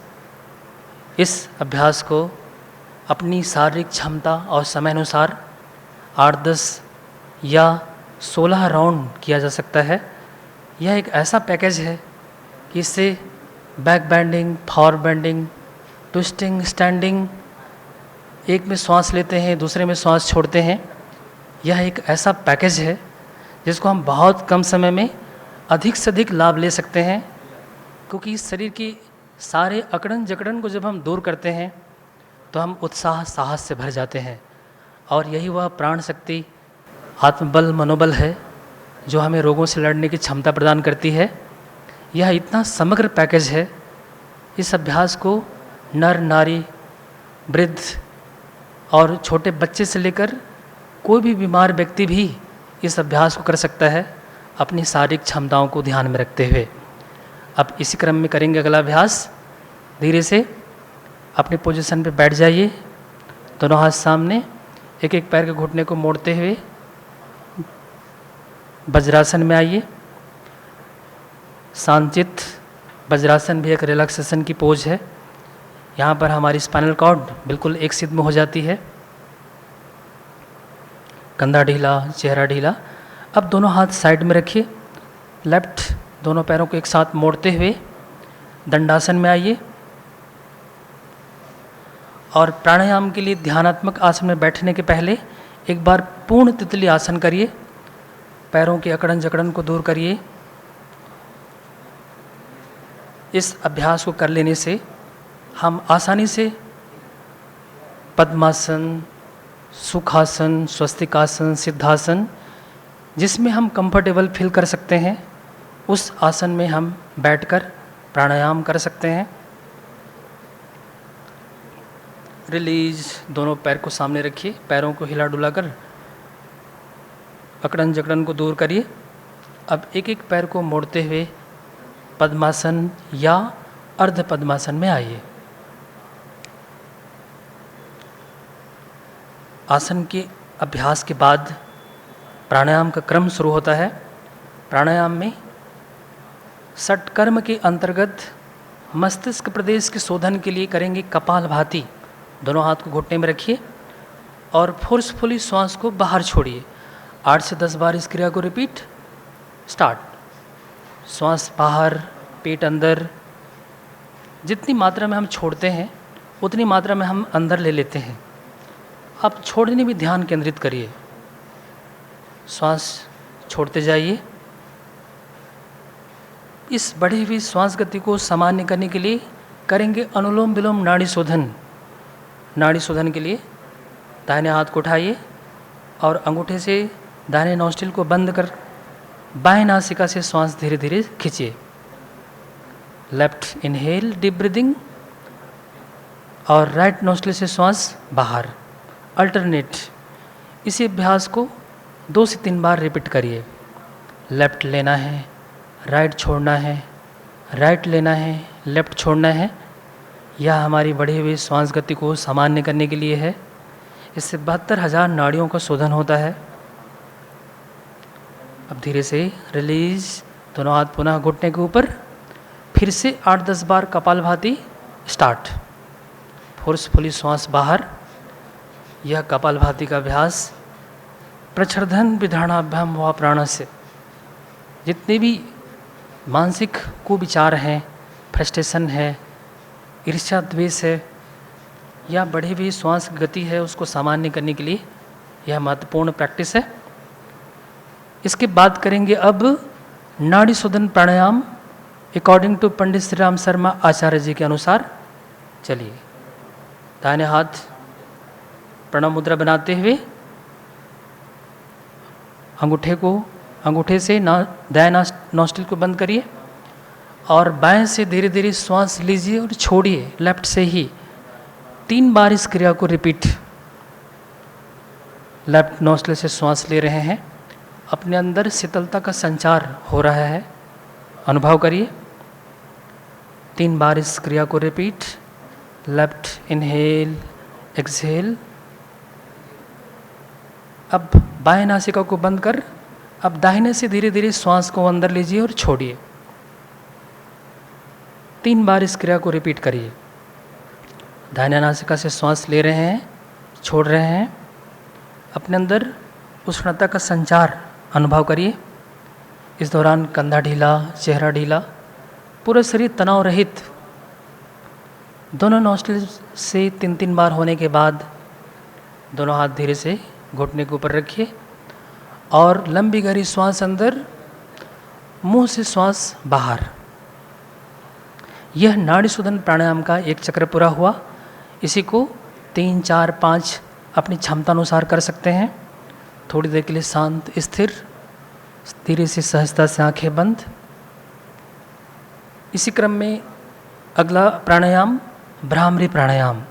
इस अभ्यास को अपनी शारीरिक क्षमता और समय अनुसार 8, 10 या 16 राउंड किया जा सकता है। यह एक ऐसा पैकेज है कि इससे back bending, forward bending, twisting, standing, एक में श्वास लेते हैं दूसरे में श्वास छोड़ते हैं। यह एक ऐसा पैकेज है जिसको हम बहुत कम समय में अधिक से अधिक लाभ ले सकते हैं, क्योंकि इस शरीर की सारे अकड़न जकड़न को जब हम दूर करते हैं तो हम उत्साह साहस से भर जाते हैं। और यही वह प्राण शक्ति, आत्मबल, मनोबल है जो हमें रोगों से लड़ने की क्षमता प्रदान करती है। यह इतना समग्र पैकेज है। इस अभ्यास को नर, नारी, वृद्ध और छोटे बच्चे से लेकर कोई भी बीमार व्यक्ति भी इस अभ्यास को कर सकता है, अपनी शारीरिक क्षमताओं को ध्यान में रखते हुए। अब इसी क्रम में करेंगे अगला अभ्यास। धीरे से अपनी पोजीशन पे बैठ जाइए, दोनों हाथ सामने, एक एक पैर के घुटने को मोड़ते हुए वज्रासन में आइए। शांतचित्त वज्रासन भी एक रिलैक्सेशन की पोज है। यहाँ पर हमारी स्पाइनल कॉर्ड बिल्कुल एक सिद्ध में हो जाती है। कंधा ढीला, चेहरा ढीला। अब दोनों हाथ साइड में रखिए, लेफ्ट दोनों पैरों को एक साथ मोड़ते हुए दंडासन में आइए। और प्राणायाम के लिए ध्यानात्मक आसन में बैठने के पहले एक बार पूर्ण तितली आसन करिए। पैरों की अकड़न जकड़न को दूर करिए। इस अभ्यास को कर लेने से हम आसानी से पद्मासन, सुखासन, स्वस्तिकासन, सिद्धासन, जिसमें हम कंफर्टेबल फील कर सकते हैं, उस आसन में हम बैठकर प्राणायाम कर सकते हैं। रिलीज, दोनों पैर को सामने रखिए, पैरों को हिला डुला कर अकड़न जकड़न को दूर करिए। अब एक एक पैर को मोड़ते हुए पद्मासन या अर्ध पद्मासन में आइए। आसन के अभ्यास के बाद प्राणायाम का क्रम शुरू होता है। प्राणायाम में षटकर्म के अंतर्गत मस्तिष्क प्रदेश के शोधन के लिए करेंगे कपालभाति। दोनों हाथ को घुटने में रखिए और फोर्सफुली श्वास को बाहर छोड़िए। 8 से 10 बार इस क्रिया को रिपीट। स्टार्ट। श्वास बाहर, पेट अंदर। जितनी मात्रा में हम छोड़ते हैं उतनी मात्रा में हम अंदर ले लेते हैं। आप छोड़ने में ध्यान केंद्रित करिए। श्वास छोड़ते जाइए। इस बढ़ी हुई श्वास गति को सामान्य करने के लिए करेंगे अनुलोम विलोम नाड़ी शोधन। नाड़ी शोधन के लिए दाहिने हाथ को उठाइए और अंगूठे से दाहिने नॉस्ट्रिल को बंद कर बाएं नासिका से श्वास धीरे धीरे खींचिए। लेफ्ट इनहेल डीप ब्रीदिंग और राइट नॉस्ट्रिल से श्वास बाहर। अल्टरनेट। इसी अभ्यास को 2 से 3 बार रिपीट करिए। लेफ्ट लेना है, राइट छोड़ना है, राइट लेना है, लेफ्ट छोड़ना है। यह हमारी बढ़ी हुई श्वास गति को सामान्य करने के लिए है। इससे 72,000 नाड़ियों का शोधन होता है। अब धीरे से रिलीज। दोनों हाथ पुनः घुटने के ऊपर। फिर से 8-10 बार कपालभाति। स्टार्ट। फोर्सफुली श्वास बाहर। यह कपालभाति का अभ्यास प्रच्छर्दन विधारणाभ्याम व प्राणस्य। जितने भी मानसिक कुविचार हैं, फ्रस्ट्रेशन है, ईर्ष्या द्वेष है या बढ़ी हुई श्वास गति है, उसको सामान्य करने के लिए यह महत्वपूर्ण प्रैक्टिस है। इसके बाद करेंगे अब नाड़ी शोधन प्राणायाम अकॉर्डिंग टू पंडित श्री राम शर्मा आचार्य जी के अनुसार। चलिए, दाहिने हाथ प्रणव मुद्रा बनाते हुए अंगूठे से दाएं नॉस्ट्रिल को बंद करिए और बाएं से धीरे धीरे श्वास लीजिए और छोड़िए। लेफ्ट से ही 3 बार इस क्रिया को रिपीट। लेफ्ट नॉस्ट्रिल से श्वास ले रहे हैं, अपने अंदर शीतलता का संचार हो रहा है, अनुभव करिए। 3 बार इस क्रिया को रिपीट। Left inhale, exhale. अब बाएं नासिका को बंद कर अब दाहिने से धीरे धीरे श्वास को अंदर लीजिए और छोड़िए। 3 बार इस क्रिया को रिपीट करिए। दाहिने नासिका से श्वास ले रहे हैं, छोड़ रहे हैं, अपने अंदर उष्णता का संचार अनुभव करिए। इस दौरान कंधा ढीला, चेहरा ढीला, पूरा शरीर तनाव रहित। दोनों नॉस्ट्रिल से 3-3 बार होने के बाद दोनों हाथ धीरे से घुटने के ऊपर रखिए और लंबी गहरी श्वास अंदर, मुंह से श्वास बाहर। यह नाड़ी शोधन प्राणायाम का एक चक्र पूरा हुआ। इसी को 3, 4, 5 अपनी क्षमता अनुसार कर सकते हैं। थोड़ी देर के लिए शांत स्थिर, धीरे से सहजता से आंखें बंद। इसी क्रम में अगला प्राणायाम भ्रामरी प्राणायाम।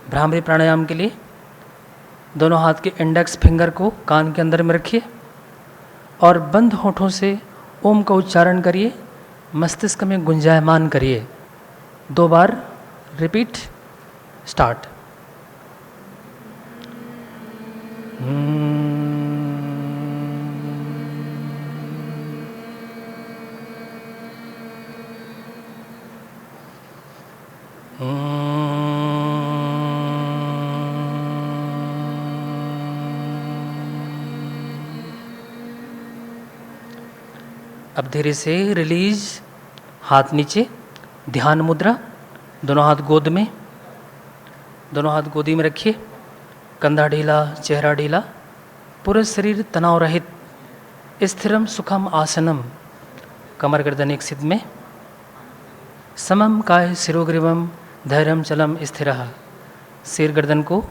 भ्रामरी प्राणायाम के लिए दोनों हाथ के इंडेक्स फिंगर को कान के अंदर में रखिए और बंद होठों से ओम का उच्चारण करिए, मस्तिष्क में गुंजायमान करिए। 2 बार रिपीट। स्टार्ट। अब धीरे से रिलीज। हाथ नीचे, ध्यान मुद्रा। दोनों हाथ गोद में, दोनों हाथ गोदी में रखिए। कंधा ढीला, चेहरा ढीला, पूरा शरीर तनाव रहित। स्थिरम सुखम आसनम। कमर गर्दन एक सिद्ध में। समम काय शिरोग्रीवम धैर्यम चलम स्थिरः। सिर गर्दन को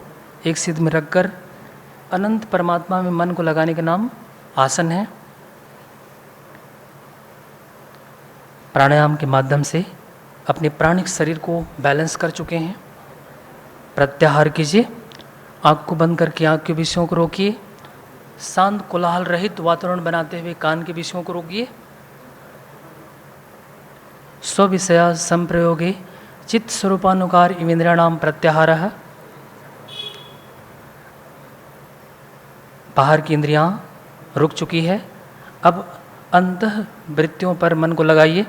एक सिद्ध में रखकर अनंत परमात्मा में मन को लगाने का नाम आसन है। प्राणायाम के माध्यम से अपने प्राणिक शरीर को बैलेंस कर चुके हैं। प्रत्याहार कीजिए, आँख को बंद करके आँख के विषयों को रोकिए। शांत कोलाहल रहित वातावरण बनाते हुए कान के विषयों को रोकिए। स्विषया संप्रयोगे चित्त स्वरूपानुकार इवेन्द्रियाणाम प्रत्याहारः। बाहर की इंद्रियां रुक चुकी है, अब अंतः वृत्तियों पर मन को लगाइए।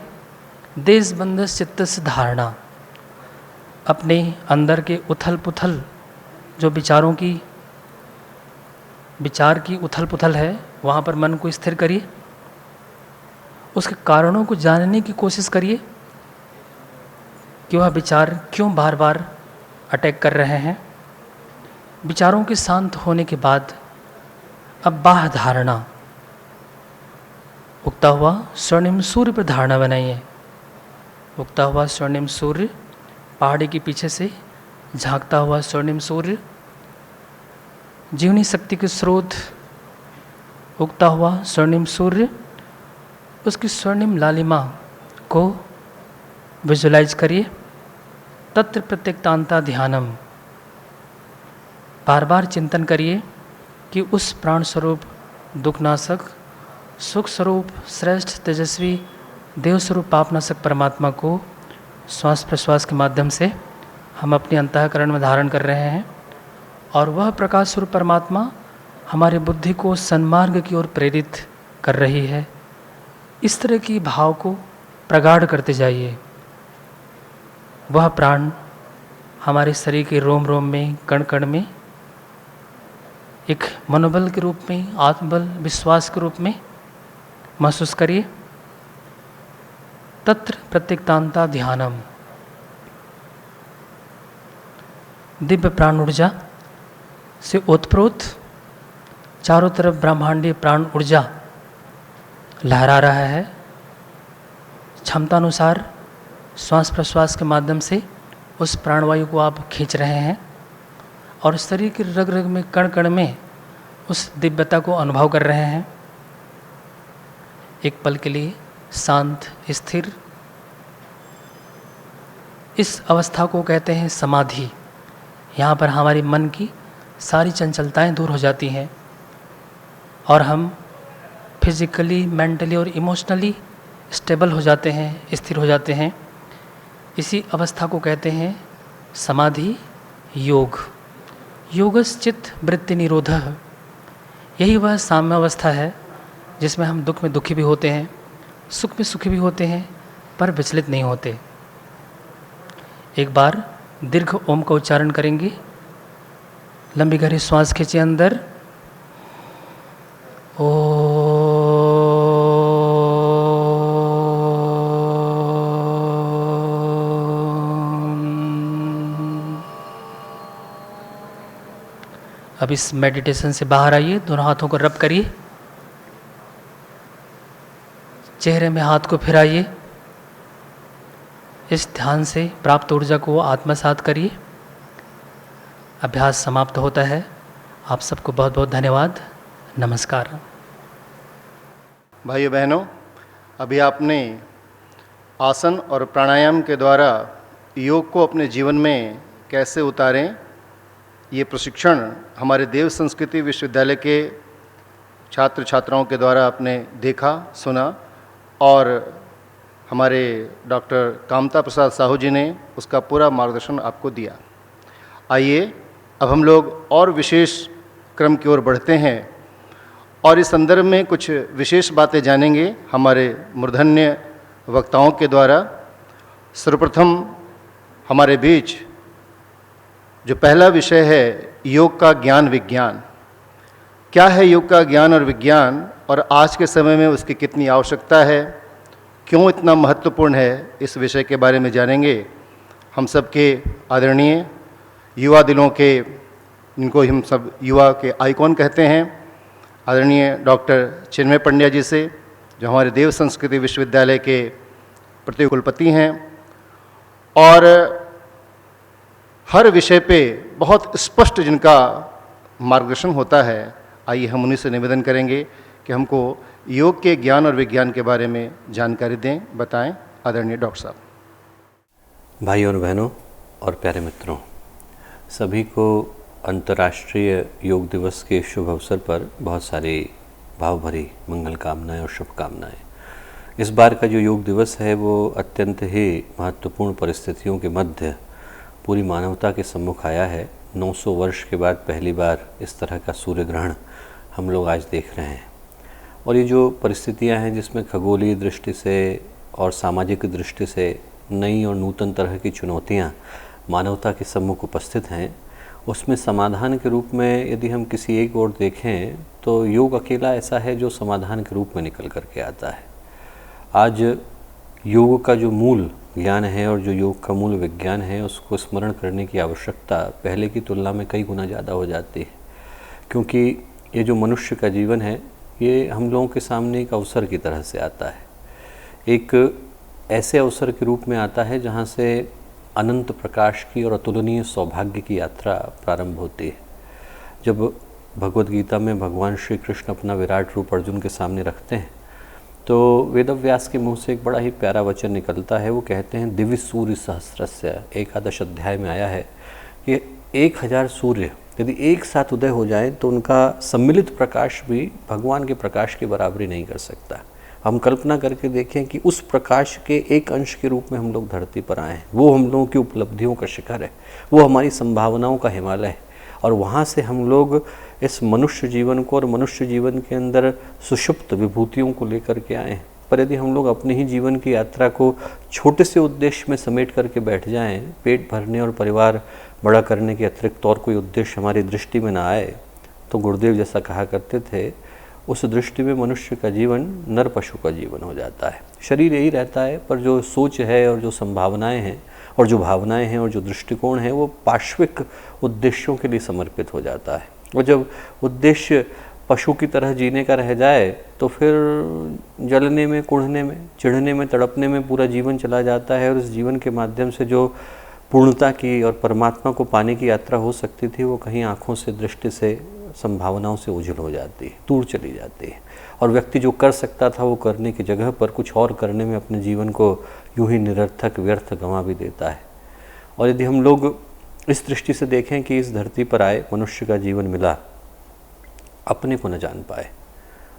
देश बंधस चित्तस्य धारणा, अपने अंदर के उथल पुथल जो विचार की उथल पुथल है वहाँ पर मन को स्थिर करिए। उसके कारणों को जानने की कोशिश करिए कि वह विचार क्यों बार बार अटैक कर रहे हैं। विचारों के शांत होने के बाद अब बाह्य धारणा, उगता हुआ स्वर्णिम सूर्य पर धारणा बनाइए। उगता हुआ स्वर्णिम सूर्य, पहाड़ी के पीछे से झांकता हुआ स्वर्णिम सूर्य, जीवनी शक्ति के स्रोत, उगता हुआ स्वर्णिम सूर्य, उसकी स्वर्णिम लालिमा को विजुलाइज करिए। तत्र प्रत्यक्तांता ध्यानम, बार बार चिंतन करिए कि उस प्राण स्वरूप दुखनाशक, सुख स्वरूप श्रेष्ठ तेजस्वी देव स्वरूप पापनाशक परमात्मा को श्वास प्रश्वास के माध्यम से हम अपने अंतःकरण में धारण कर रहे हैं और वह प्रकाश स्वरूप परमात्मा हमारी बुद्धि को सन्मार्ग की ओर प्रेरित कर रही है। इस तरह की भाव को प्रगाढ़ करते जाइए। वह प्राण हमारे शरीर के रोम रोम में, कण कण में एक मनोबल के रूप में, आत्मबल, विश्वास के रूप में महसूस करिए। तत्र प्रत्यक्तांता ध्यानम, दिव्य प्राण ऊर्जा से ओतप्रोत चारों तरफ ब्रह्मांडीय प्राण ऊर्जा लहरा रहा है। क्षमतानुसार श्वास प्रश्वास के माध्यम से उस प्राणवायु को आप खींच रहे हैं और शरीर के रग रग में, कण कण में उस दिव्यता को अनुभव कर रहे हैं। एक पल के लिए शांत, स्थिर, इस अवस्था को कहते हैं समाधि। यहाँ पर हमारे मन की सारी चंचलताएं दूर हो जाती हैं और हम फिजिकली, मेंटली और इमोशनली स्टेबल हो जाते हैं, स्थिर हो जाते हैं। इसी अवस्था को कहते हैं समाधि योग। योगश्चित्त वृत्ति निरोधः, यही वह साम्य अवस्था है जिसमें हम दुख में दुखी भी होते हैं, सुख में सुखी भी होते हैं, पर विचलित नहीं होते। एक बार दीर्घ ओम का उच्चारण करेंगे। लंबी गहरी श्वास खींचिए अंदर। अब इस मेडिटेशन से बाहर आइए, दोनों हाथों को रब करिए, चेहरे में हाथ को फिराइए। इस ध्यान से प्राप्त ऊर्जा को आत्मसात करिए। अभ्यास समाप्त होता है। आप सबको बहुत बहुत धन्यवाद। नमस्कार। भाइयों बहनों, अभी आपने आसन और प्राणायाम के द्वारा योग को अपने जीवन में कैसे उतारें, ये प्रशिक्षण हमारे देव संस्कृति विश्वविद्यालय के छात्र छात्राओं के द्वारा आपने देखा, सुना और हमारे डॉक्टर कामता प्रसाद साहू जी ने उसका पूरा मार्गदर्शन आपको दिया। आइए अब हम लोग और विशेष क्रम की ओर बढ़ते हैं और इस संदर्भ में कुछ विशेष बातें जानेंगे हमारे मूर्धन्य वक्ताओं के द्वारा। सर्वप्रथम हमारे बीच जो पहला विषय है, योग का ज्ञान विज्ञान। क्या है योग का ज्ञान और विज्ञान और आज के समय में उसकी कितनी आवश्यकता है, क्यों इतना महत्वपूर्ण है, इस विषय के बारे में जानेंगे। हम सबके आदरणीय युवा दिलों के, इनको हम सब युवा के आइकॉन कहते हैं, आदरणीय डॉक्टर चिन्मय पंड्या जी से, जो हमारे देव संस्कृति विश्वविद्यालय के प्रतिकुलपति हैं, और हर विषय पे बहुत स्पष्ट जिनका मार्गदर्शन होता है, आइए हम उन्हीं से निवेदन करेंगे कि हमको योग के ज्ञान और विज्ञान के बारे में जानकारी दें, बताएं। आदरणीय डॉक्टर साहब। भाई और बहनों और प्यारे मित्रों, सभी को अंतर्राष्ट्रीय योग दिवस के शुभ अवसर पर बहुत सारी भाव भरी मंगल कामनाएं और शुभकामनाएं। इस बार का जो योग दिवस है वो अत्यंत ही महत्वपूर्ण परिस्थितियों के मध्य पूरी मानवता के सम्मुख आया है। 900 वर्ष के बाद पहली बार इस तरह का सूर्य ग्रहण हम लोग आज देख रहे हैं। और ये जो परिस्थितियां हैं जिसमें खगोलीय दृष्टि से और सामाजिक दृष्टि से नई और नूतन तरह की चुनौतियां मानवता के सम्मुख उपस्थित हैं, उसमें समाधान के रूप में यदि हम किसी एक ओर देखें तो योग अकेला ऐसा है जो समाधान के रूप में निकल करके आता है। आज योग का जो मूल ज्ञान है और जो योग का मूल विज्ञान है उसको स्मरण करने की आवश्यकता पहले की तुलना में कई गुना ज़्यादा हो जाती है, क्योंकि ये जो मनुष्य का जीवन है ये हम लोगों के सामने एक अवसर की तरह से आता है। एक ऐसे अवसर के रूप में आता है जहाँ से अनंत प्रकाश की और अतुलनीय सौभाग्य की यात्रा प्रारंभ होती है। जब भगवद गीता में भगवान श्री कृष्ण अपना विराट रूप अर्जुन के सामने रखते हैं तो वेदव्यास के मुंह से एक बड़ा ही प्यारा वचन निकलता है। वो कहते हैं दिव्य सूर्य सहस्रस्य, एकादश अध्याय में आया है कि 1000 सूर्य यदि एक साथ उदय हो जाएं तो उनका सम्मिलित प्रकाश भी भगवान के प्रकाश की बराबरी नहीं कर सकता। हम कल्पना करके देखें कि उस प्रकाश के एक अंश के रूप में हम लोग धरती पर आए हैं। वो हम लोगों की उपलब्धियों का शिखर है, वो हमारी संभावनाओं का हिमालय है, और वहाँ से हम लोग इस मनुष्य जीवन को और मनुष्य जीवन के अंदर सुषुप्त विभूतियों को लेकर के आए हैं। पर यदि हम लोग अपने ही जीवन की यात्रा को छोटे से उद्देश्य में समेट करके बैठ जाएं, पेट भरने और परिवार बड़ा करने के अतिरिक्त और कोई उद्देश्य हमारी दृष्टि में ना आए, तो गुरुदेव जैसा कहा करते थे, उस दृष्टि में मनुष्य का जीवन नर पशु का जीवन हो जाता है। शरीर यही रहता है, पर जो सोच है और जो संभावनाएं हैं और जो भावनाएं हैं और जो दृष्टिकोण है वो पार्श्विक उद्देश्यों के लिए समर्पित हो जाता है। और जब उद्देश्य पशु की तरह जीने का रह जाए तो फिर जलने में, कुढ़ने में, चिढ़ने में, तड़पने में पूरा जीवन चला जाता है, और इस जीवन के माध्यम से जो पूर्णता की और परमात्मा को पाने की यात्रा हो सकती थी वो कहीं आँखों से, दृष्टि से, संभावनाओं से ओझल हो जाती है, दूर चली जाती है। और व्यक्ति जो कर सकता था वो करने की जगह पर कुछ और करने में अपने जीवन को यूं ही निरर्थक व्यर्थ गंवा भी देता है। और यदि हम लोग इस दृष्टि से देखें कि इस धरती पर आए, मनुष्य का जीवन मिला, अपने को न जान पाए,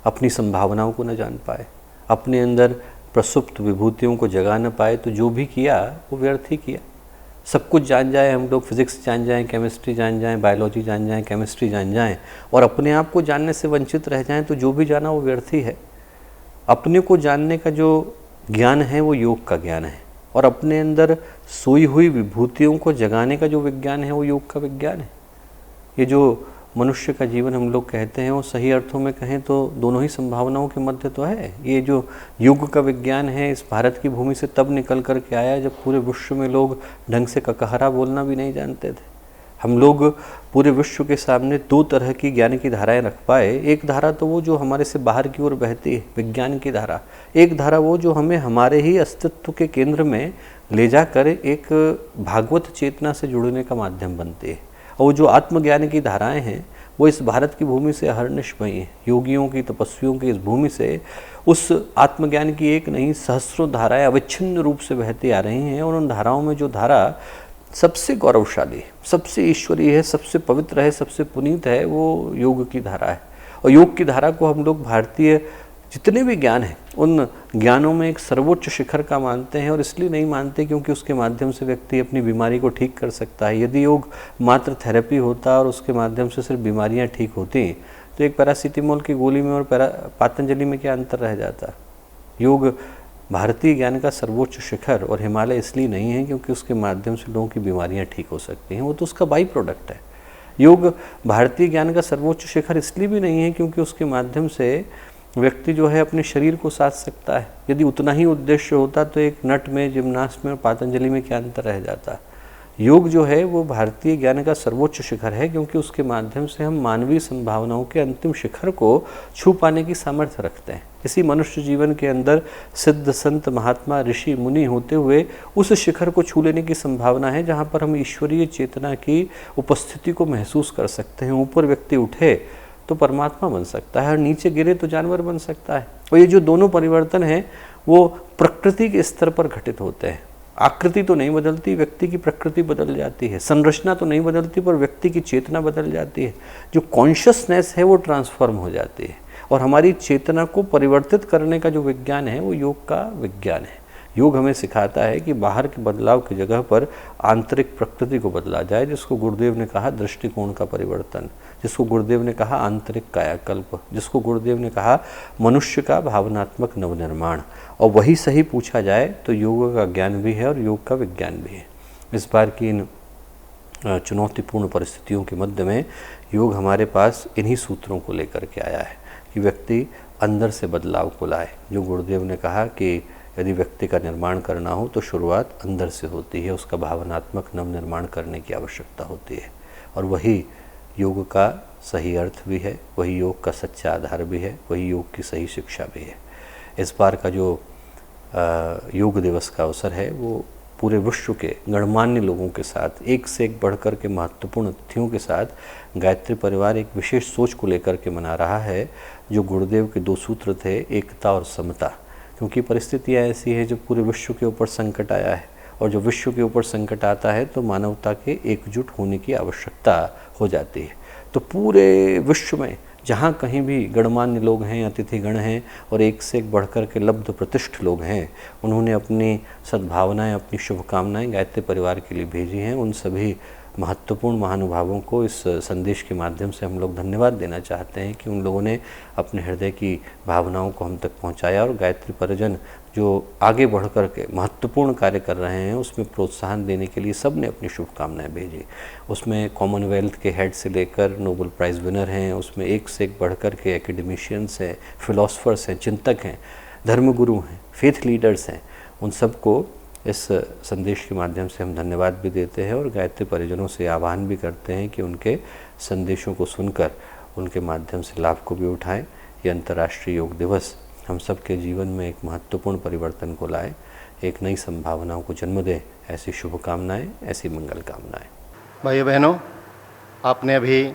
अपनी संभावनाओं को न जान पाए, अपने अंदर प्रसुप्त विभूतियों को जगा न पाए, तो जो भी किया वो व्यर्थ ही किया। सब कुछ जान जाए, हम लोग फिजिक्स जान जाएं, केमिस्ट्री जान जाएं, बायोलॉजी जान जाएं, केमिस्ट्री जान जाएं, और अपने आप को जानने से वंचित रह जाएं, तो जो भी जाना वो व्यर्थ ही है। अपने को जानने का जो ज्ञान है वो योग का ज्ञान है, और अपने अंदर सोई हुई विभूतियों को जगाने का जो विज्ञान है वो योग का विज्ञान है। ये जो मनुष्य का जीवन हम लोग कहते हैं वो सही अर्थों में कहें तो दोनों ही संभावनाओं के मध्य तो है। ये जो युग का विज्ञान है इस भारत की भूमि से तब निकल कर के आया जब पूरे विश्व में लोग ढंग से ककहरा बोलना भी नहीं जानते थे। हम लोग पूरे विश्व के सामने दो तरह की ज्ञान की धाराएं रख पाए। एक धारा तो वो जो हमारे से बाहर की ओर बहती है, विज्ञान की धारा। एक धारा वो जो हमें हमारे ही अस्तित्व के केंद्र में ले जाकर एक भागवत चेतना से जुड़ने का माध्यम बनती है। और जो आत्मज्ञान की धाराएं हैं वो इस भारत की भूमि से अहर्निश बही हैं। योगियों की, तपस्वियों की इस भूमि से उस आत्मज्ञान की एक नहीं सहस्रों धाराएं अविच्छिन्न रूप से बहती आ रही हैं। और उन धाराओं में जो धारा सबसे गौरवशाली, सबसे ईश्वरीय है, सबसे पवित्र है, सबसे पुनीत है, वो योग की धारा है। और योग की धारा को हम लोग भारतीय जितने भी ज्ञान हैं उन ज्ञानों में एक सर्वोच्च शिखर का मानते हैं। और इसलिए नहीं मानते क्योंकि उसके माध्यम से व्यक्ति अपनी बीमारी को ठीक कर सकता है। यदि योग मात्र थेरेपी होता और उसके माध्यम से सिर्फ बीमारियां ठीक होती तो एक पैरासीटामोल की गोली में और पातंजलि में क्या अंतर रह जाता। योग भारतीय ज्ञान का सर्वोच्च शिखर और हिमालय इसलिए नहीं है क्योंकि उसके माध्यम से लोगों की बीमारियाँ ठीक हो सकती हैं, वो तो उसका बाई प्रोडक्ट है। योग भारतीय ज्ञान का सर्वोच्च शिखर इसलिए भी नहीं है क्योंकि उसके माध्यम से व्यक्ति जो है अपने शरीर को साध सकता है। यदि उतना ही उद्देश्य होता तो एक नट में, जिम्नास्ट में और पातंजलि में क्या अंतर रह जाता। योग जो है वो भारतीय ज्ञान का सर्वोच्च शिखर है, क्योंकि उसके माध्यम से हम मानवीय संभावनाओं के अंतिम शिखर को छू पाने की सामर्थ्य रखते हैं। इसी मनुष्य जीवन के अंदर सिद्ध संत महात्मा ऋषि मुनि होते हुए उस शिखर को छू लेने की संभावना है जहाँ पर हम ईश्वरीय चेतना की उपस्थिति को महसूस कर सकते हैं। ऊपर व्यक्ति उठे तो परमात्मा बन सकता है और नीचे गिरे तो जानवर बन सकता है। और ये जो दोनों परिवर्तन हैं वो प्रकृति के स्तर पर घटित होते हैं। आकृति तो नहीं बदलती, व्यक्ति की प्रकृति बदल जाती है। संरचना तो नहीं बदलती, पर व्यक्ति की चेतना बदल जाती है। जो कॉन्शियसनेस है वो ट्रांसफॉर्म हो जाती है। और हमारी चेतना को परिवर्तित करने का जो विज्ञान है वो योग का विज्ञान है। योग हमें सिखाता है कि बाहर के बदलाव की जगह पर आंतरिक प्रकृति को बदला जाए, जिसको गुरुदेव ने कहा दृष्टिकोण का परिवर्तन, जिसको गुरुदेव ने कहा आंतरिक कायाकल्प, जिसको गुरुदेव ने कहा मनुष्य का भावनात्मक नवनिर्माण। और वही सही पूछा जाए तो योग का ज्ञान भी है और योग का विज्ञान भी है। इस बार की इन चुनौतीपूर्ण परिस्थितियों के मध्य में योग हमारे पास इन्हीं सूत्रों को लेकर के आया है कि व्यक्ति अंदर से बदलाव को लाए। जो गुरुदेव ने कहा कि यदि व्यक्ति का निर्माण करना हो तो शुरुआत अंदर से होती है, उसका भावनात्मक नवनिर्माण करने की आवश्यकता होती है। और वही योग का सही अर्थ भी है, वही योग का सच्चा आधार भी है, वही योग की सही शिक्षा भी है। इस बार का जो योग दिवस का अवसर है वो पूरे विश्व के गणमान्य लोगों के साथ एक से एक बढ़कर के महत्वपूर्ण अतिथियों के साथ गायत्री परिवार एक विशेष सोच को लेकर के मना रहा है, जो गुरुदेव के 2 सूत्र थे, एकता और समता। क्योंकि परिस्थितियाँ ऐसी है जब पूरे विश्व के ऊपर संकट आया है, और जब विश्व के ऊपर संकट आता है तो मानवता के एकजुट होने की आवश्यकता हो जाती है। तो पूरे विश्व में जहाँ कहीं भी गणमान्य लोग हैं, अतिथिगण हैं और एक से एक बढ़कर के लब्ध प्रतिष्ठ लोग हैं, उन्होंने अपनी सद्भावनाएं, अपनी शुभकामनाएं गायत्री परिवार के लिए भेजी हैं। उन सभी महत्वपूर्ण महानुभावों को इस संदेश के माध्यम से हम लोग धन्यवाद देना चाहते हैं कि उन लोगों ने अपने हृदय की भावनाओं को हम तक पहुंचाया और गायत्री परिजन जो आगे बढ़ कर के महत्वपूर्ण कार्य कर रहे हैं उसमें प्रोत्साहन देने के लिए सब ने अपनी शुभकामनाएं भेजी। उसमें कॉमनवेल्थ के हेड से लेकर नोबेल प्राइज़ विनर हैं, उसमें एक से एक बढ़ कर के एकेडमिशियंस हैं, फिलोसफर्स हैं, चिंतक हैं, धर्मगुरु हैं, फेथ लीडर्स हैं। उन सबको इस संदेश के माध्यम से हम धन्यवाद भी देते हैं और गायत्री परिजनों से आह्वान भी करते हैं कि उनके संदेशों को सुनकर उनके माध्यम से लाभ को भी उठाएं। ये अंतर्राष्ट्रीय योग दिवस हम सब के जीवन में एक महत्वपूर्ण परिवर्तन को लाए, एक नई संभावनाओं को जन्म दे। ऐसी शुभकामनाएं, ऐसी मंगल कामनाएं। भाइयों बहनों, आपने अभी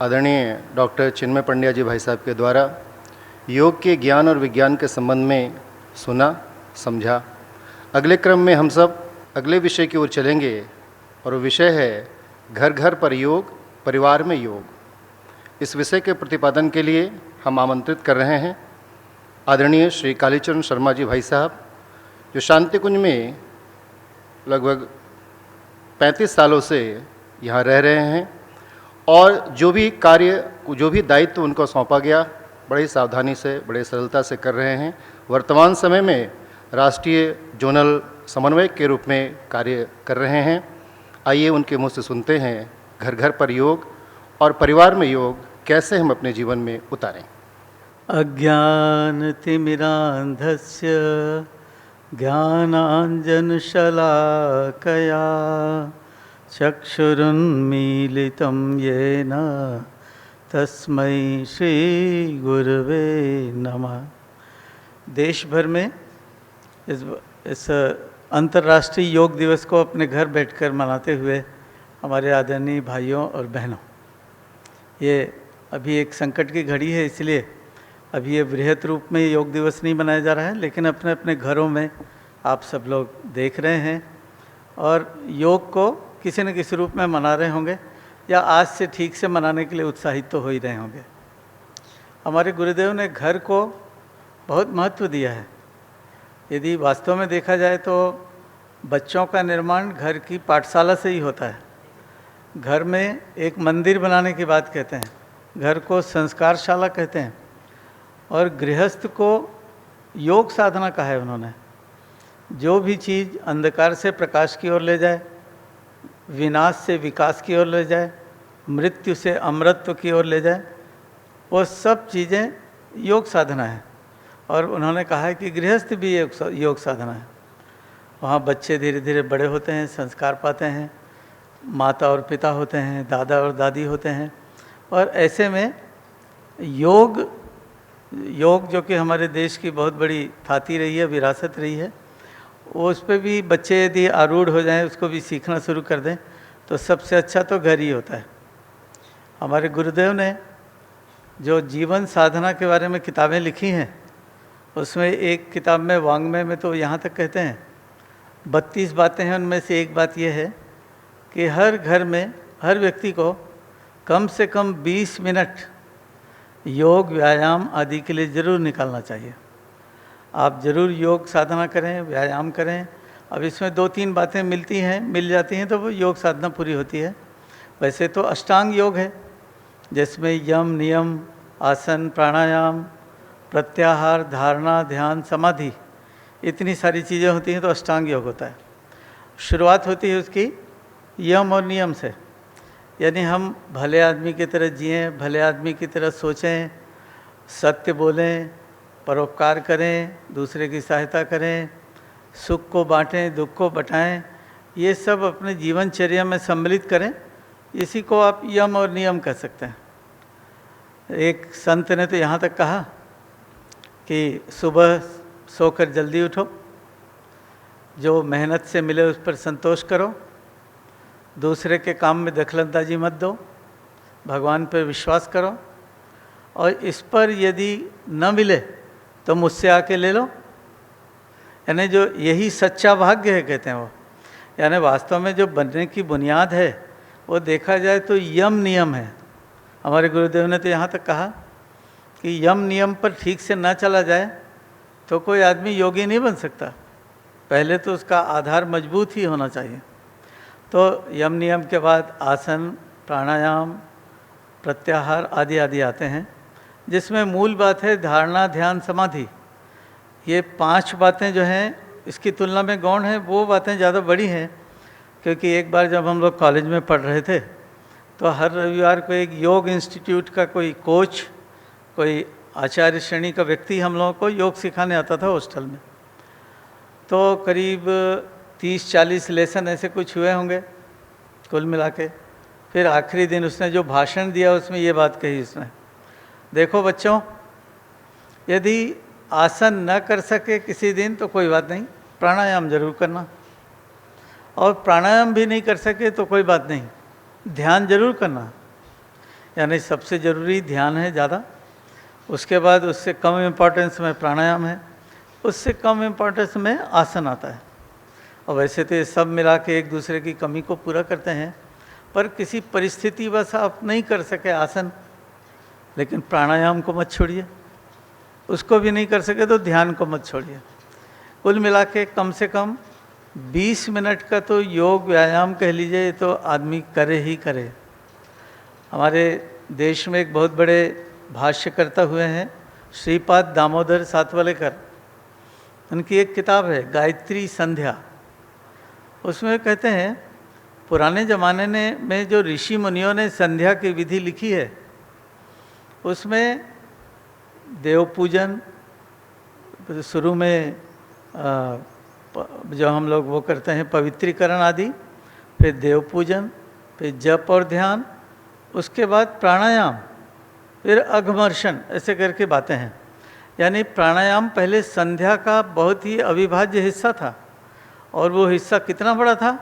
आदरणीय डॉक्टर चिन्मय पंड्या जी भाई साहब के द्वारा योग के ज्ञान और विज्ञान के संबंध में सुना, समझा। अगले क्रम में हम सब अगले विषय की ओर चलेंगे और वो विषय है घर घर पर योग, परिवार में योग। इस विषय के प्रतिपादन के लिए हम आमंत्रित कर रहे हैं आदरणीय श्री कालीचरण शर्मा जी भाई साहब, जो शांति कुंज में लगभग 35 सालों से यहाँ रह रहे हैं और जो भी कार्य, जो भी दायित्व उनको सौंपा गया बड़ी सावधानी से, बड़े सरलता से कर रहे हैं। वर्तमान समय में राष्ट्रीय जोनल समन्वयक के रूप में कार्य कर रहे हैं। आइए उनके मुँह से सुनते हैं घर घर पर योग और परिवार में योग कैसे हम अपने जीवन में उतारें। अज्ञानतिमिरान्धस्य ज्ञानाञ्जनशलाकया चक्षुरुन्मीलितं येन तस्मै श्रीगुरवे नमः। देश भर में इस अंतर्राष्ट्रीय योग दिवस को अपने घर बैठकर मनाते हुए हमारे आदरणीय भाइयों और बहनों, ये अभी एक संकट की घड़ी है, इसलिए अभी ये बृहत रूप में योग दिवस नहीं मनाया जा रहा है, लेकिन अपने अपने घरों में आप सब लोग देख रहे हैं और योग को किसी न किसी रूप में मना रहे होंगे या आज से ठीक से मनाने के लिए उत्साहित तो हो ही रहे होंगे। हमारे गुरुदेव ने घर को बहुत महत्व दिया है। यदि वास्तव में देखा जाए तो बच्चों का निर्माण घर की पाठशाला से ही होता है। घर में एक मंदिर बनाने की बात कहते हैं, घर को संस्कारशाला कहते हैं और गृहस्थ को योग साधना कहा है उन्होंने। जो भी चीज़ अंधकार से प्रकाश की ओर ले जाए, विनाश से विकास की ओर ले जाए, मृत्यु से अमरत्व की ओर ले जाए, वो सब चीज़ें योग साधना है। और उन्होंने कहा है कि गृहस्थ भी योग साधना है। वहाँ बच्चे धीरे धीरे बड़े होते हैं, संस्कार पाते हैं, माता और पिता होते हैं, दादा और दादी होते हैं। और ऐसे में योग जो कि हमारे देश की बहुत बड़ी थाती रही है, विरासत रही है, वो उस पर भी बच्चे यदि आरूढ़ हो जाएं, उसको भी सीखना शुरू कर दें तो सबसे अच्छा तो घर ही होता है। हमारे गुरुदेव ने जो जीवन साधना के बारे में किताबें लिखी हैं, उसमें एक किताब में वांग्मय में तो यहाँ तक कहते हैं 32 बातें हैं। उनमें से एक बात यह है कि हर घर में हर व्यक्ति को कम से कम 20 मिनट योग व्यायाम आदि के लिए ज़रूर निकालना चाहिए। आप ज़रूर योग साधना करें, व्यायाम करें। अब इसमें 2-3 बातें मिल जाती हैं तो वो योग साधना पूरी होती है। वैसे तो अष्टांग योग है, जिसमें यम, नियम, आसन, प्राणायाम, प्रत्याहार, धारणा, ध्यान, समाधि, इतनी सारी चीज़ें होती हैं तो अष्टांग योग होता है। शुरुआत होती है उसकी यम और नियम से, यानी हम भले आदमी की तरह जिएं, भले आदमी की तरह सोचें, सत्य बोलें, परोपकार करें, दूसरे की सहायता करें, सुख को बांटें, दुख को बटाएं, ये सब अपने जीवनचर्या में सम्मिलित करें। इसी को आप यम और नियम कह सकते हैं। एक संत ने तो यहाँ तक कहा कि सुबह सोकर जल्दी उठो, जो मेहनत से मिले उस पर संतोष करो, दूसरे के काम में दखलंदाजी मत दो, भगवान पर विश्वास करो, और इस पर यदि न मिले तो मुझसे आके ले लो। यानी जो यही सच्चा भाग्य है कहते हैं वो, यानी वास्तव में जो बनने की बुनियाद है वो देखा जाए तो यम नियम है। हमारे गुरुदेव ने तो यहाँ तक कहा कि यम नियम पर ठीक से ना चला जाए तो कोई आदमी योगी नहीं बन सकता। पहले तो उसका आधार मजबूत ही होना चाहिए। तो यम नियम के बाद आसन, प्राणायाम, प्रत्याहार आदि आदि आते हैं, जिसमें मूल बात है धारणा, ध्यान, समाधि। ये 5 बातें जो हैं इसकी तुलना में गौण है, वो बातें ज़्यादा बड़ी हैं। क्योंकि एक बार जब हम लोग कॉलेज में पढ़ रहे थे तो हर रविवार को एक योग इंस्टीट्यूट का कोई कोच, कोई आचार्य श्रेणी का व्यक्ति हम लोगों को योग सिखाने आता था हॉस्टल में। तो करीब 30-40 लेसन ऐसे कुछ हुए होंगे कुल मिला के। फिर आखिरी दिन उसने जो भाषण दिया उसमें ये बात कही उसने, देखो बच्चों, यदि आसन न कर सके किसी दिन तो कोई बात नहीं, प्राणायाम जरूर करना, और प्राणायाम भी नहीं कर सके तो कोई बात नहीं, ध्यान जरूर करना। यानी सबसे ज़रूरी ध्यान है ज़्यादा, उसके बाद उससे कम इम्पोर्टेंस में प्राणायाम है, उससे कम इम्पोर्टेंस में आसन आता है। और वैसे तो ये सब मिला के एक दूसरे की कमी को पूरा करते हैं, पर किसी परिस्थिति बस आप नहीं कर सके आसन, लेकिन प्राणायाम को मत छोड़िए, उसको भी नहीं कर सके तो ध्यान को मत छोड़िए। कुल मिला के कम से कम 20 मिनट का तो योग व्यायाम कह लीजिए तो आदमी करे ही करे। हमारे देश में एक बहुत बड़े भाष्यकर्ता हुए हैं श्रीपाद दामोदर सातवलेकर, उनकी एक किताब है गायत्री संध्या। उसमें कहते हैं पुराने ज़माने में जो ऋषि मुनियों ने संध्या की विधि लिखी है उसमें देव पूजन शुरू में जो हम लोग वो करते हैं पवित्रीकरण आदि, फिर देव पूजन, फिर जप और ध्यान, उसके बाद प्राणायाम, फिर अघमर्षण, ऐसे करके बातें हैं। यानी प्राणायाम पहले संध्या का बहुत ही अविभाज्य हिस्सा था। और वो हिस्सा कितना बड़ा था,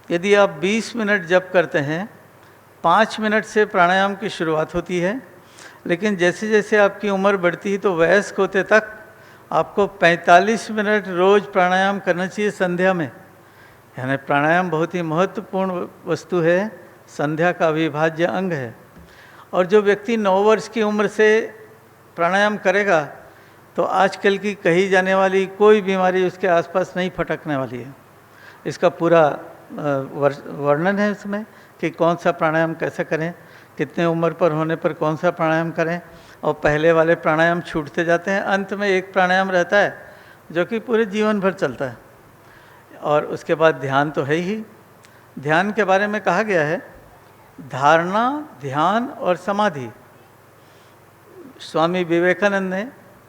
यदि आप 20 मिनट जप करते हैं, 5 मिनट से प्राणायाम की शुरुआत होती है, लेकिन जैसे जैसे आपकी उम्र बढ़ती है तो वयस्क होते तक आपको 45 मिनट रोज़ प्राणायाम करना चाहिए संध्या में। यानी प्राणायाम बहुत ही महत्वपूर्ण वस्तु है, संध्या का अविभाज्य अंग है। और जो व्यक्ति 9 वर्ष की उम्र से प्राणायाम करेगा तो आजकल की कही जाने वाली कोई बीमारी उसके आसपास नहीं फटकने वाली है। इसका पूरा वर्णन है उसमें कि कौन सा प्राणायाम कैसे करें, कितने उम्र पर होने पर कौन सा प्राणायाम करें, और पहले वाले प्राणायाम छूटते जाते हैं, अंत में एक प्राणायाम रहता है जो कि पूरे जीवन भर चलता है। और उसके बाद ध्यान तो है ही। ध्यान के बारे में कहा गया है धारणा, ध्यान और समाधि। स्वामी विवेकानंद ने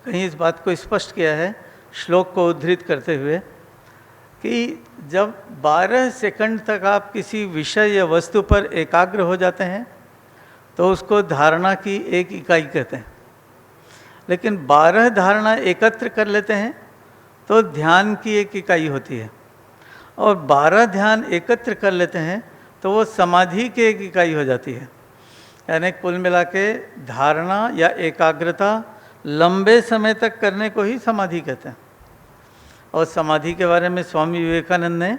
कहीं इस बात को स्पष्ट किया है श्लोक को उद्धृत करते हुए कि जब 12 सेकंड तक आप किसी विषय या वस्तु पर एकाग्र हो जाते हैं तो उसको धारणा की एक इकाई कहते हैं। लेकिन 12 धारणा एकत्र कर लेते हैं तो ध्यान की एक इकाई होती है, और 12 ध्यान एकत्र कर लेते हैं तो वो समाधि की एक इकाई हो जाती है। यानी कुल मिला के धारणा या एकाग्रता लंबे समय तक करने को ही समाधि कहते हैं। और समाधि के बारे में स्वामी विवेकानंद ने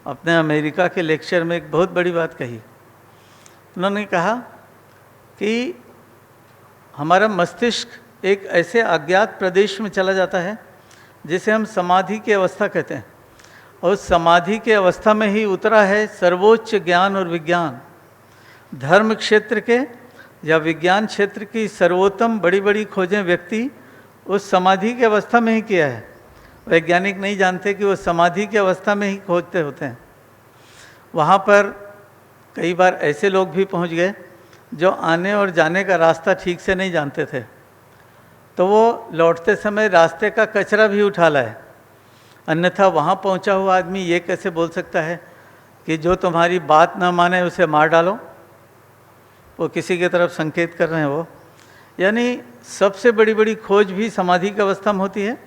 अपने अमेरिका के लेक्चर में एक बहुत बड़ी बात कही। उन्होंने कहा कि हमारा मस्तिष्क एक ऐसे अज्ञात प्रदेश में चला जाता है जिसे हम समाधि की अवस्था कहते हैं, और समाधि की अवस्था में ही उतरा है सर्वोच्च ज्ञान और विज्ञान। धर्म क्षेत्र के या विज्ञान क्षेत्र की सर्वोत्तम बड़ी बड़ी खोजें व्यक्ति उस समाधि की अवस्था में ही किया है। वैज्ञानिक नहीं जानते कि वो समाधि की अवस्था में ही खोजते होते हैं। वहाँ पर कई बार ऐसे लोग भी पहुँच गए जो आने और जाने का रास्ता ठीक से नहीं जानते थे, तो वो लौटते समय रास्ते का कचरा भी उठा लाए। अन्यथा वहाँ पहुँचा हुआ आदमी ये कैसे बोल सकता है कि जो तुम्हारी बात ना माने उसे मार डालो। वो किसी की तरफ संकेत कर रहे हैं वो। यानी सबसे बड़ी बड़ी खोज भी समाधि की अवस्था में होती है,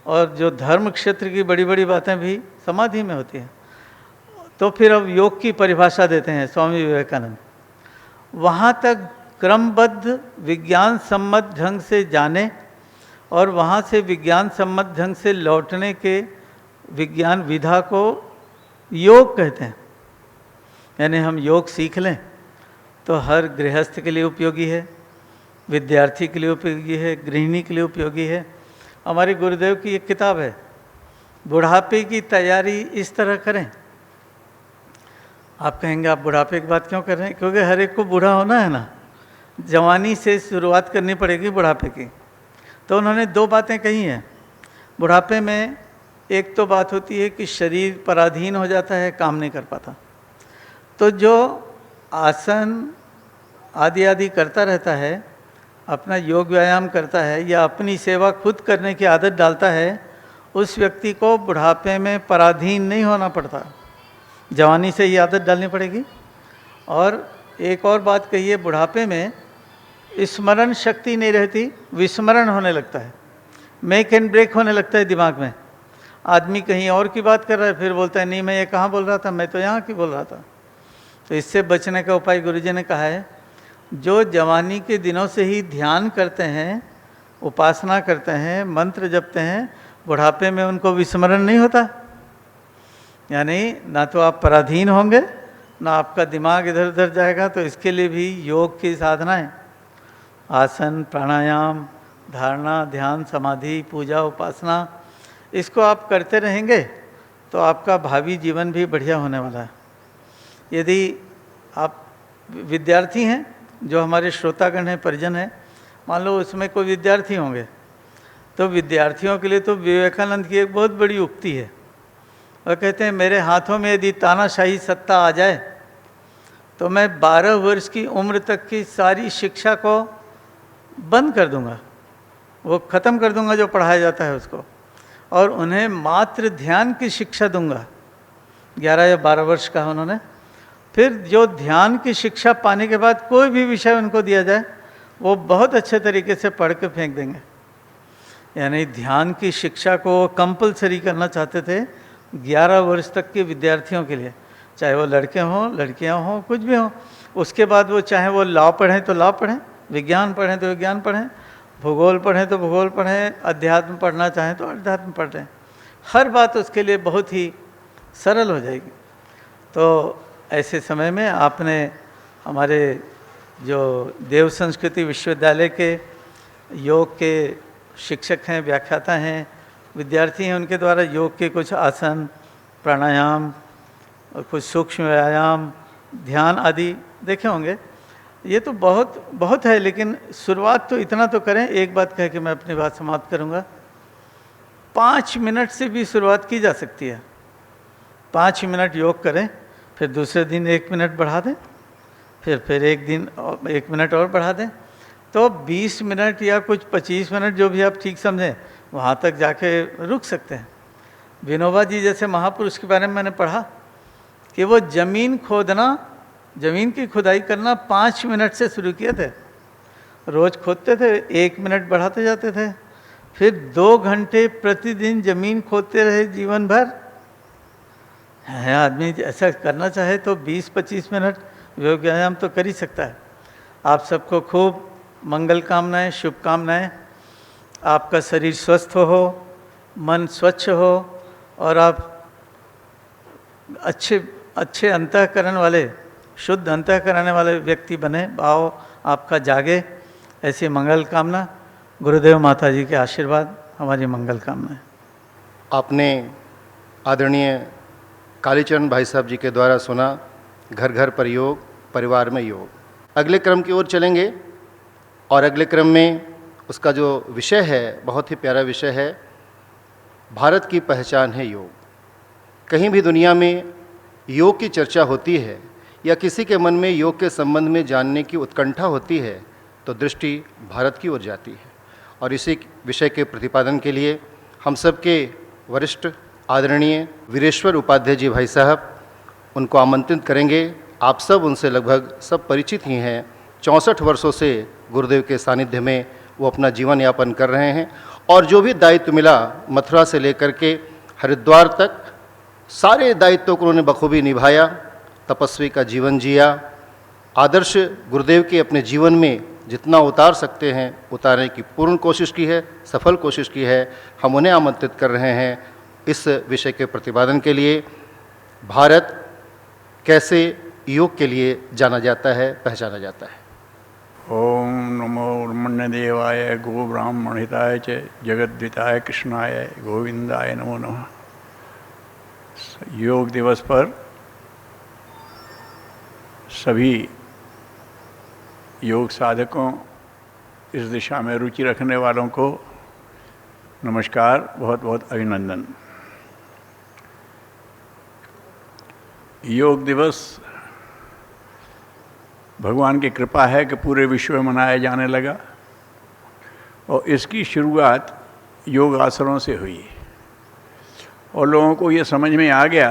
और जो धर्म क्षेत्र की बड़ी बड़ी बातें भी समाधि में होती हैं। तो फिर अब योग की परिभाषा देते हैं स्वामी विवेकानंद। वहाँ तक क्रमबद्ध विज्ञान सम्मत ढंग से जाने और वहाँ से विज्ञान सम्मत ढंग से लौटने के विज्ञान विधा को योग कहते हैं। यानी हम योग सीख लें तो हर गृहस्थ के लिए उपयोगी है, विद्यार्थी के लिए उपयोगी है, गृहिणी के लिए उपयोगी है। हमारे गुरुदेव की एक किताब है, बुढ़ापे की तैयारी इस तरह करें। आप कहेंगे आप बुढ़ापे की बात क्यों कर रहे हैं? क्योंकि हर एक को बूढ़ा होना है ना, जवानी से शुरुआत करनी पड़ेगी बुढ़ापे की। तो उन्होंने 2 बातें कही हैं। बुढ़ापे में एक तो बात होती है कि शरीर पराधीन हो जाता है, काम नहीं कर पाता। तो जो आसन आदि करता रहता है, अपना योग व्यायाम करता है या अपनी सेवा खुद करने की आदत डालता है, उस व्यक्ति को बुढ़ापे में पराधीन नहीं होना पड़ता। जवानी से ही आदत डालनी पड़ेगी। और एक और बात कही है, बुढ़ापे में स्मरण शक्ति नहीं रहती, विस्मरण होने लगता है, मेक एंड ब्रेक होने लगता है दिमाग में। आदमी कहीं और की बात कर रहा है, फिर बोलता है नहीं मैं ये कहाँ बोल रहा था, मैं तो यहाँ की बोल रहा था। तो इससे बचने का उपाय गुरुजी ने कहा है, जो जवानी के दिनों से ही ध्यान करते हैं, उपासना करते हैं, मंत्र जपते हैं, बुढ़ापे में उनको विस्मरण नहीं होता। यानी ना तो आप पराधीन होंगे, ना आपका दिमाग इधर उधर जाएगा। तो इसके लिए भी योग की साधनाएं, आसन, प्राणायाम, धारणा, ध्यान, समाधि, पूजा, उपासना, इसको आप करते रहेंगे तो आपका भावी जीवन भी बढ़िया होने वाला है। यदि आप विद्यार्थी हैं, जो हमारे श्रोतागण हैं, परिजन हैं, मान लो उसमें कोई विद्यार्थी होंगे, तो विद्यार्थियों के लिए तो विवेकानंद की एक बहुत बड़ी उक्ति है। वह कहते हैं मेरे हाथों में यदि तानाशाही सत्ता आ जाए तो मैं 12 वर्ष की उम्र तक की सारी शिक्षा को बंद कर दूंगा, वो ख़त्म कर दूंगा जो पढ़ाया जाता है उसको, और उन्हें मात्र ध्यान की शिक्षा दूंगा। 11 या 12 वर्ष का उन्होंने। फिर जो ध्यान की शिक्षा पाने के बाद कोई भी विषय उनको दिया जाए वो बहुत अच्छे तरीके से पढ़ के फेंक देंगे। यानी ध्यान की शिक्षा को कंपलसरी करना चाहते थे 11 वर्ष तक के विद्यार्थियों के लिए, चाहे वो लड़के हों, लड़कियां हों, कुछ भी हों। उसके बाद वो चाहे वो लॉ पढ़ें तो लॉ पढ़ें, विज्ञान पढ़ें तो विज्ञान पढ़ें, भूगोल पढ़ें तो भूगोल पढ़ें, अध्यात्म पढ़ना चाहें तो अध्यात्म पढ़ लें। हर बात उसके लिए बहुत ही सरल हो जाएगी। तो ऐसे समय में आपने हमारे जो देव संस्कृति विश्वविद्यालय के योग के शिक्षक हैं, व्याख्याता हैं, विद्यार्थी हैं, उनके द्वारा योग के कुछ आसन, प्राणायाम और कुछ सूक्ष्म व्यायाम, ध्यान आदि देखे होंगे। ये तो बहुत है, लेकिन शुरुआत तो इतना तो करें। एक बात कह के मैं अपनी बात समाप्त करूँगा। 5 मिनट से भी शुरुआत की जा सकती है। 5 मिनट योग करें, फिर दूसरे दिन 1 मिनट बढ़ा दें, फिर एक दिन 1 मिनट और बढ़ा दें, तो 20 मिनट या कुछ 25 मिनट जो भी आप ठीक समझें वहाँ तक जाके रुक सकते हैं। विनोबा जी जैसे महापुरुष के बारे में मैंने पढ़ा कि वो ज़मीन खोदना, ज़मीन की खुदाई करना 5 मिनट से शुरू किए थे। रोज़ खोदते थे, 1 मिनट बढ़ाते जाते थे, फिर 2 घंटे प्रतिदिन ज़मीन खोदते रहे जीवन भर। है आदमी ऐसा करना चाहे तो 20-25 मिनट योग व्यायाम तो कर ही सकता है। आप सबको खूब मंगल कामनाएं, शुभकामनाएं। आपका शरीर स्वस्थ हो, मन स्वच्छ हो और आप अच्छे अंतःकरण वाले, शुद्ध अंतःकरण वाले व्यक्ति बने, भाव आपका जागे, ऐसी मंगल कामना। गुरुदेव माता जी के आशीर्वाद हमारी मंगल कामना है। आपने आदरणीय कालीचरण भाई साहब जी के द्वारा सुना घर घर पर योग, परिवार में योग। अगले क्रम की ओर चलेंगे और अगले क्रम में उसका जो विषय है बहुत ही प्यारा विषय है, भारत की पहचान है योग। कहीं भी दुनिया में योग की चर्चा होती है या किसी के मन में योग के संबंध में जानने की उत्कंठा होती है तो दृष्टि भारत की ओर जाती है। और इसी विषय के प्रतिपादन के लिए हम सबके वरिष्ठ आदरणीय वीरेश्वर उपाध्याय जी भाई साहब, उनको आमंत्रित करेंगे। आप सब उनसे लगभग सब परिचित ही हैं। 64 वर्षों से गुरुदेव के सानिध्य में वो अपना जीवन यापन कर रहे हैं और जो भी दायित्व मिला मथुरा से लेकर के हरिद्वार तक सारे दायित्वों को उन्होंने बखूबी निभाया, तपस्वी का जीवन जिया, आदर्श गुरुदेव के अपने जीवन में जितना उतार सकते हैं उतारने की पूर्ण कोशिश की है, सफल कोशिश की है। हम उन्हें आमंत्रित कर रहे हैं इस विषय के प्रतिपादन के लिए। भारत कैसे योग के लिए जाना जाता है, पहचाना जाता है। ओम नमो ब्रह्मण्यदेवाय गो ब्राह्मणहिताय च जगद्विताय कृष्णाय गोविंदाय नमो नमः। योग दिवस पर सभी योग साधकों, इस दिशा में रुचि रखने वालों को नमस्कार, बहुत बहुत अभिनंदन। योग दिवस भगवान की कृपा है कि पूरे विश्व में मनाया जाने लगा और इसकी शुरुआत योग आसनों से हुई और लोगों को ये समझ में आ गया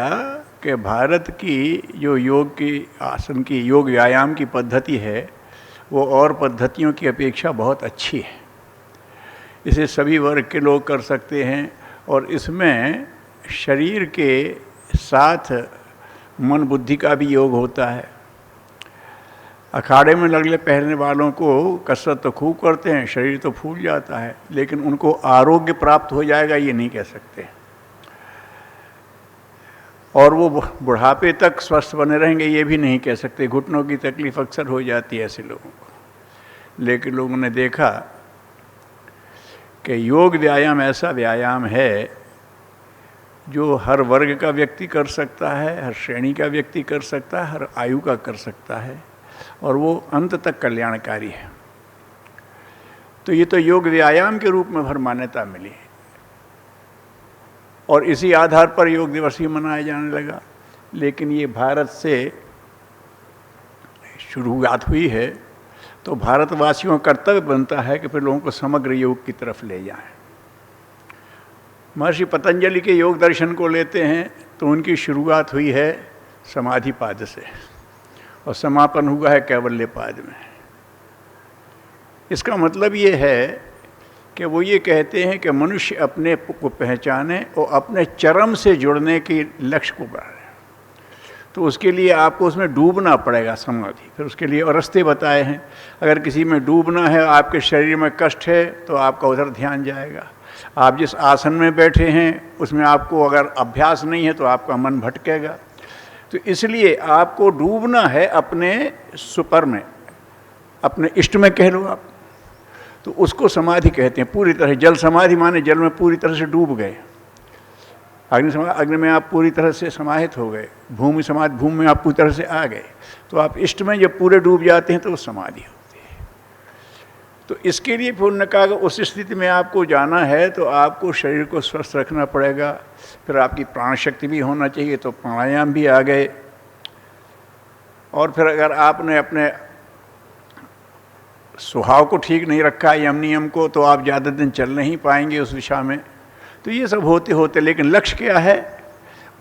कि भारत की जो योग की आसन की, योग व्यायाम की पद्धति है वो और पद्धतियों की अपेक्षा बहुत अच्छी है। इसे सभी वर्ग के लोग कर सकते हैं और इसमें शरीर के साथ मन बुद्धि का भी योग होता है। अखाड़े में लगले पहनने वालों को कसरत तो खूब करते हैं, शरीर तो फूल जाता है, लेकिन उनको आरोग्य प्राप्त हो जाएगा ये नहीं कह सकते और वो बुढ़ापे तक स्वस्थ बने रहेंगे ये भी नहीं कह सकते। घुटनों की तकलीफ अक्सर हो जाती है ऐसे लोगों को। लेकिन लोगों ने देखा कि योग व्यायाम ऐसा व्यायाम है जो हर वर्ग का व्यक्ति कर सकता है, हर श्रेणी का व्यक्ति कर सकता है, हर आयु का कर सकता है और वो अंत तक कल्याणकारी है। तो ये तो योग व्यायाम के रूप में भर मान्यता मिली और इसी आधार पर योग दिवस ही मनाया जाने लगा। लेकिन ये भारत से शुरुआत हुई है तो भारतवासियों का कर्तव्य बनता है कि फिर लोगों को समग्र योग की तरफ ले जाएं। महर्षि पतंजलि के योग दर्शन को लेते हैं तो उनकी शुरुआत हुई है समाधिपाद से और समापन हुआ है कैवल्यपाद में। इसका मतलब ये है कि वो ये कहते हैं कि मनुष्य अपने को पहचाने और अपने चरम से जुड़ने के लक्ष्य को बढ़ाए। तो उसके लिए आपको उसमें डूबना पड़ेगा समाधि। फिर उसके लिए और रास्ते बताए हैं। अगर किसी में डूबना है, आपके शरीर में कष्ट है तो आपका उधर ध्यान जाएगा। आप जिस आसन में बैठे हैं उसमें आपको अगर अभ्यास नहीं है तो आपका मन भटकेगा। तो इसलिए आपको डूबना है अपने सुपर में, अपने इष्ट में कह लो आप, तो उसको समाधि कहते हैं। पूरी तरह जल समाधि माने जल में पूरी तरह से डूब गए। अग्नि में आप पूरी तरह से समाहित हो गए। भूमि समाधि, भूमि में आप पूरी तरह से आ गए। तो आप इष्ट में जब पूरे डूब जाते हैं तो वो समाधि होती है। तो इसके लिए फिर उन्होंने कहा कि उस स्थिति में आपको जाना है तो आपको शरीर को स्वस्थ रखना पड़ेगा। फिर आपकी प्राण शक्ति भी होना चाहिए, तो प्राणायाम भी आ गए। और फिर अगर आपने अपने स्वभाव को ठीक नहीं रखा, यम नियम को, तो आप ज़्यादा दिन चल नहीं पाएंगे उस दिशा में। तो ये सब होते होते लेकिन लक्ष्य क्या है?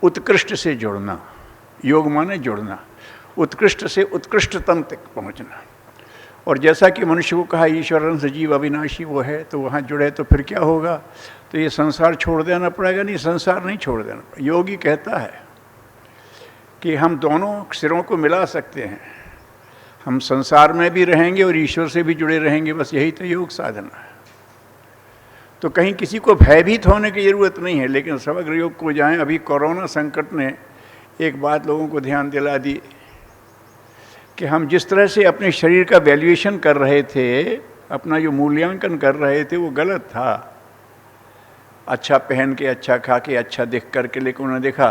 उत्कृष्ट से जुड़ना। योग माने जुड़ना, उत्कृष्ट से उत्कृष्टतम तक पहुंचना। और जैसा कि मनुष्य को कहा ईश्वरन सजीव अविनाशी वो है, तो वहाँ जुड़े तो फिर क्या होगा? तो ये संसार छोड़ देना पड़ेगा? नहीं, संसार नहीं छोड़ देना पड़ेगा। योगी कहता है कि हम दोनों सिरों को मिला सकते हैं, हम संसार में भी रहेंगे और ईश्वर से भी जुड़े रहेंगे, बस यही तो योग साधना है। तो कहीं किसी को भयभीत होने की ज़रूरत नहीं है, लेकिन समग्र योग को जाएं। अभी कोरोना संकट ने एक बात लोगों को ध्यान दिला दी कि हम जिस तरह से अपने शरीर का वैल्यूएशन कर रहे थे, अपना जो मूल्यांकन कर रहे थे, वो गलत था। अच्छा पहन के, अच्छा खा के, अच्छा दिख करके, लेकिन उन्होंने देखा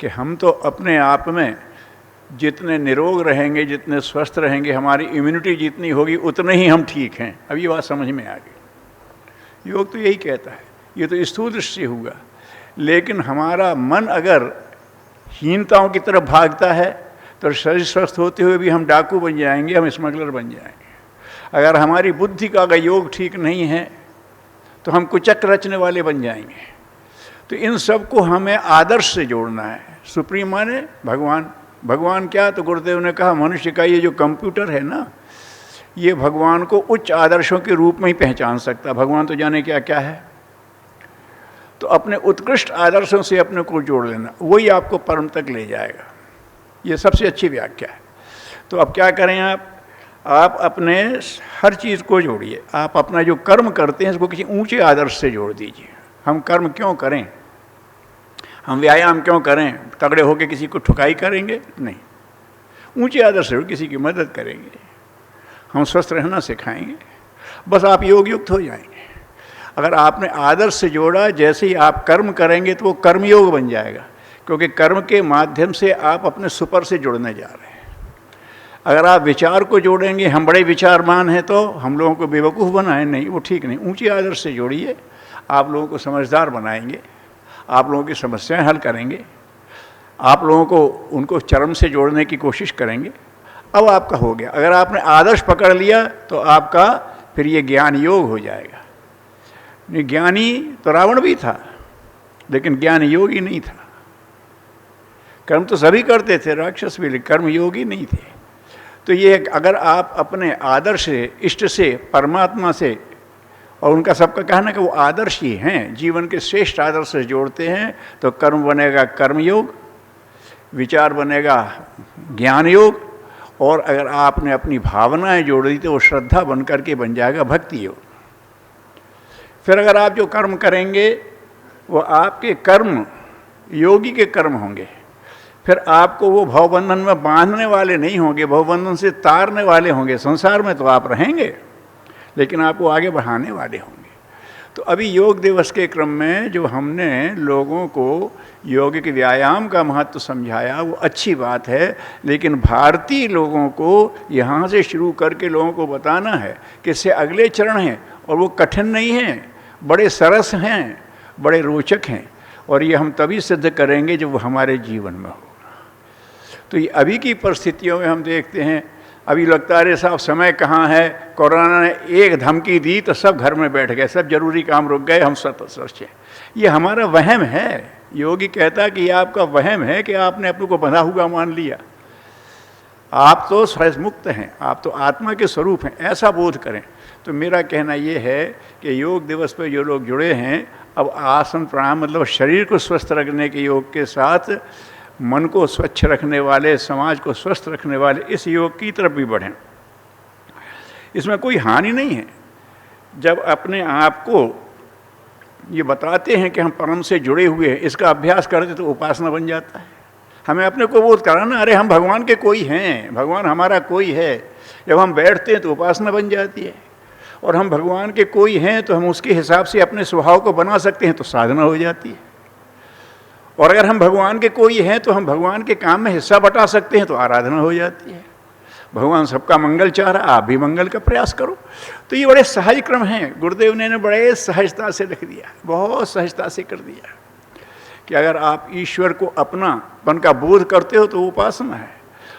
कि हम तो अपने आप में जितने निरोग रहेंगे, जितने स्वस्थ रहेंगे, हमारी इम्यूनिटी जितनी होगी, उतने ही हम ठीक हैं। अब ये बात समझ में आ गई। योग तो यही कहता है, ये तो स्थूल दृष्टि हुआ, लेकिन हमारा मन अगर हीनताओं की तरफ भागता है तो शरीर स्वस्थ होते हुए भी हम डाकू बन जाएंगे, हम स्मगलर बन जाएंगे। अगर हमारी बुद्धि का अगर योग ठीक नहीं है तो हम कुचक्र रचने वाले बन जाएंगे। तो इन सब को हमें आदर्श से जोड़ना है। सुप्रीम माने भगवान। भगवान क्या? तो गुरुदेव ने कहा मनुष्य का ये जो कंप्यूटर है ना, ये भगवान को उच्च आदर्शों के रूप में ही पहचान सकता। भगवान तो जाने क्या क्या है। तो अपने उत्कृष्ट आदर्शों से अपने को जोड़ लेना, वही आपको परम तक ले जाएगा। ये सबसे अच्छी व्याख्या है। तो अब क्या करें आप अपने हर चीज़ को जोड़िए। आप अपना जो कर्म करते हैं इसको किसी ऊंचे आदर्श से जोड़ दीजिए। हम कर्म क्यों करें? हम व्यायाम क्यों करें? तगड़े होकर किसी को ठुकाई करेंगे? नहीं, ऊंचे आदर्श से किसी की मदद करेंगे, हम स्वस्थ रहना सिखाएंगे, बस आप योग युक्त हो जाएंगे। अगर आपने आदर्श से जोड़ा, जैसे ही आप कर्म करेंगे तो वो कर्मयोग बन जाएगा, क्योंकि कर्म के माध्यम से आप अपने सुपर से जुड़ने जा रहे हैं। अगर आप विचार को जोड़ेंगे, हम बड़े विचारमान हैं तो हम लोगों को बेवकूफ़ बनाएं, नहीं, वो ठीक नहीं। ऊंचे आदर्श से जोड़िए, आप लोगों को समझदार बनाएंगे, आप लोगों की समस्याएं हल करेंगे, आप लोगों को उनको चरम से जोड़ने की कोशिश करेंगे। अब आपका हो गया। अगर आपने आदर्श पकड़ लिया तो आपका फिर ये ज्ञान योग हो जाएगा। नहीं, ज्ञानी तो रावण भी था, लेकिन ज्ञान योगी नहीं था। कर्म तो सभी करते थे, राक्षस भी, लेकिन कर्म योगी नहीं थे। तो ये अगर आप अपने आदर्श से, इष्ट से, परमात्मा से, और उनका सबका कहना कि वो आदर्श ही हैं, जीवन के श्रेष्ठ आदर्श से जोड़ते हैं, तो कर्म बनेगा कर्मयोग, विचार बनेगा ज्ञान योग, और अगर आपने अपनी भावनाएं जोड़ दी तो वो श्रद्धा बन करके बन जाएगा भक्ति योग। फिर अगर आप जो कर्म करेंगे वो आपके कर्म योगी के कर्म होंगे, फिर आपको वो भवबंधन में बांधने वाले नहीं होंगे, भवबंधन से तारने वाले होंगे। संसार में तो आप रहेंगे, लेकिन आपको आगे बढ़ाने वाले होंगे। तो अभी योग दिवस के क्रम में जो हमने लोगों को योगिक व्यायाम का महत्व समझाया, वो अच्छी बात है, लेकिन भारतीय लोगों को यहाँ से शुरू करके लोगों को बताना है कि इससे अगले चरण हैं, और वो कठिन नहीं हैं, बड़े सरस हैं, बड़े रोचक हैं, और ये हम तभी सिद्ध करेंगे जब वो हमारे जीवन में होगा। तो ये अभी की परिस्थितियों में हम देखते हैं, अभी लगता है अरे साहब समय कहाँ है, कोरोना ने एक धमकी दी तो सब घर में बैठ गए, सब जरूरी काम रुक गए, हम सब सोचे। ये हमारा वहम है। योगी कहता है कि ये आपका वहम है कि आपने अपने को बंधा हुआ मान लिया। आप तो स्वयं मुक्त हैं, आप तो आत्मा के स्वरूप हैं, ऐसा बोध करें। तो मेरा कहना ये है कि योग दिवस पर जो लोग जुड़े हैं, अब आसन प्राणायाम मतलब शरीर को स्वस्थ रखने के योग के साथ मन को स्वच्छ रखने वाले, समाज को स्वस्थ रखने वाले इस योग की तरफ भी बढ़ें। इसमें कोई हानि नहीं है। जब अपने आप को ये बताते हैं कि हम परम से जुड़े हुए हैं, इसका अभ्यास करते तो उपासना बन जाता है। हमें अपने को बोध कराना, अरे हम भगवान के कोई हैं, भगवान हमारा कोई है। जब हम बैठते हैं तो उपासना बन जाती है, और हम भगवान के कोई हैं तो हम उसके हिसाब से अपने स्वभाव को बना सकते हैं, तो साधना हो जाती है। और अगर हम भगवान के कोई हैं तो हम भगवान के काम में हिस्सा बटा सकते हैं, तो आराधना हो जाती है। भगवान सबका मंगल चाह रहा, आप भी मंगल का प्रयास करो। तो ये बड़े सहज क्रम हैं। गुरुदेव ने बड़े सहजता से लिख दिया, बहुत सहजता से कर दिया कि अगर आप ईश्वर को अपनापन का बोध करते हो तो उपासना है,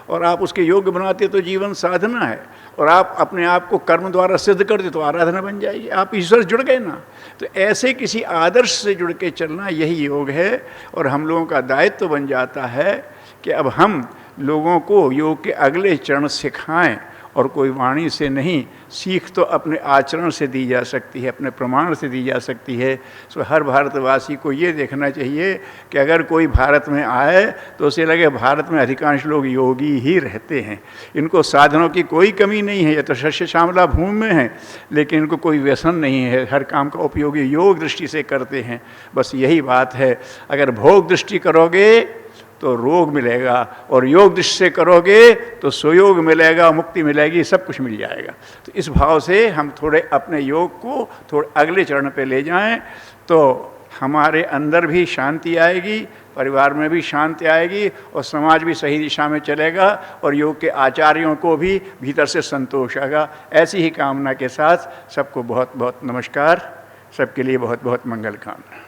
और आप उसके योग्य बनाते हो तो जीवन साधना है, और आप अपने आप को कर्म द्वारा सिद्ध कर दे तो आराधना बन जाएगी, आप ईश्वर से जुड़ गए ना। तो ऐसे किसी आदर्श से जुड़ के चलना यही योग है। और हम लोगों का दायित्व तो बन जाता है कि अब हम लोगों को योग के अगले चरण सिखाएं। और कोई वाणी से नहीं, सीख तो अपने आचरण से दी जा सकती है, अपने प्रमाण से दी जा सकती है। सो हर भारतवासी को ये देखना चाहिए कि अगर कोई भारत में आए तो उसे लगे भारत में अधिकांश लोग योगी ही रहते हैं, इनको साधनों की कोई कमी नहीं है, ये तो शस्य श्यामला भूमि में है, लेकिन इनको कोई व्यसन नहीं है, हर काम का उपयोग योग दृष्टि से करते हैं। बस यही बात है। अगर भोग दृष्टि करोगे तो रोग मिलेगा, और योग दृष्टि से करोगे तो सुयोग मिलेगा, मुक्ति मिलेगी, सब कुछ मिल जाएगा। तो इस भाव से हम थोड़े अपने योग को थोड़े अगले चरण पे ले जाएं तो हमारे अंदर भी शांति आएगी, परिवार में भी शांति आएगी, और समाज भी सही दिशा में चलेगा, और योग के आचार्यों को भी भीतर से संतोष आएगा। ऐसी ही कामना के साथ सबको बहुत बहुत नमस्कार, सबके लिए बहुत बहुत मंगल कामना।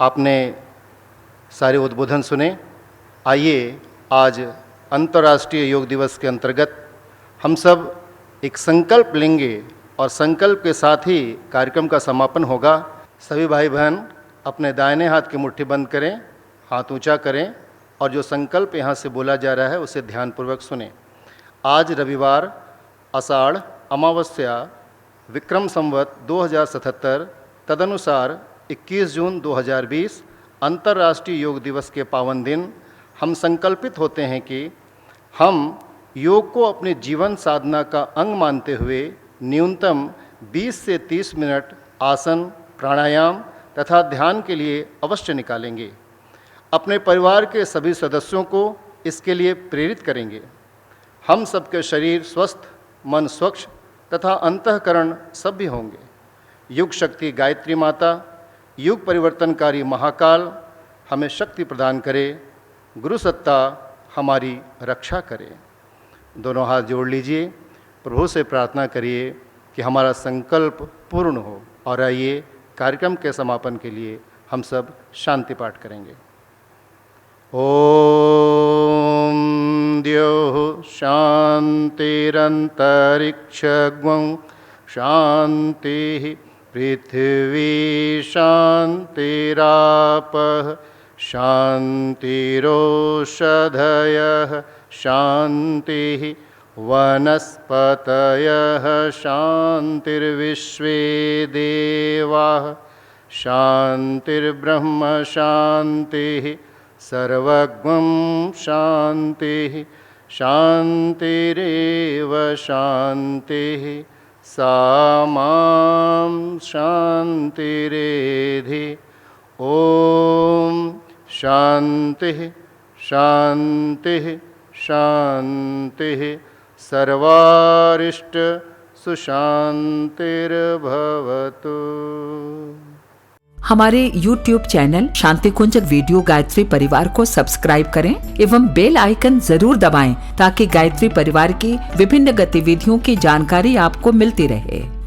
आपने सारे उद्बोधन सुने। आइए आज अंतर्राष्ट्रीय योग दिवस के अंतर्गत हम सब एक संकल्प लेंगे, और संकल्प के साथ ही कार्यक्रम का समापन होगा। सभी भाई बहन अपने दाहिने हाथ की मुट्ठी बंद करें, हाथ ऊंचा करें, और जो संकल्प यहाँ से बोला जा रहा है उसे ध्यानपूर्वक सुनें। आज रविवार आषाढ़ अमावस्या विक्रम संवत 2077 तदनुसार 21 जून 2020 अंतर्राष्ट्रीय योग दिवस के पावन दिन हम संकल्पित होते हैं कि हम योग को अपने जीवन साधना का अंग मानते हुए न्यूनतम 20 से 30 मिनट आसन, प्राणायाम तथा ध्यान के लिए अवश्य निकालेंगे। अपने परिवार के सभी सदस्यों को इसके लिए प्रेरित करेंगे। हम सबके शरीर स्वस्थ, मन स्वच्छ तथा अंतःकरण सब भी होंगे। युग शक्ति गायत्री माता, युग परिवर्तनकारी महाकाल हमें शक्ति प्रदान करे, गुरु सत्ता हमारी रक्षा करे। दोनों हाथ जोड़ लीजिए, प्रभु से प्रार्थना करिए कि हमारा संकल्प पूर्ण हो। और आइए कार्यक्रम के समापन के लिए हम सब शांति पाठ करेंगे। ओम द्यौः शान्तिरन्तरिक्षगं शान्तिः पृथिवी शान्तिरापः शान्तिरोषधयः शान्तिः वनस्पतयः शान्तिर्विश्वे देवाः शान्तिर्ब्रह्म शान्तिः सर्वज्ञं शान्तिः शान्तिरेव शान्तिः सा मां शान्तिरेधि। ओम शान्तिः शान्तिः शान्तिः सर्वारिष्ट सुशान्तिर्भवतु। हमारे YouTube चैनल शांति कुंज वीडियो गायत्री परिवार को सब्सक्राइब करें एवं बेल आइकन जरूर दबाएं ताकि गायत्री परिवार की विभिन्न गतिविधियों की जानकारी आपको मिलती रहे।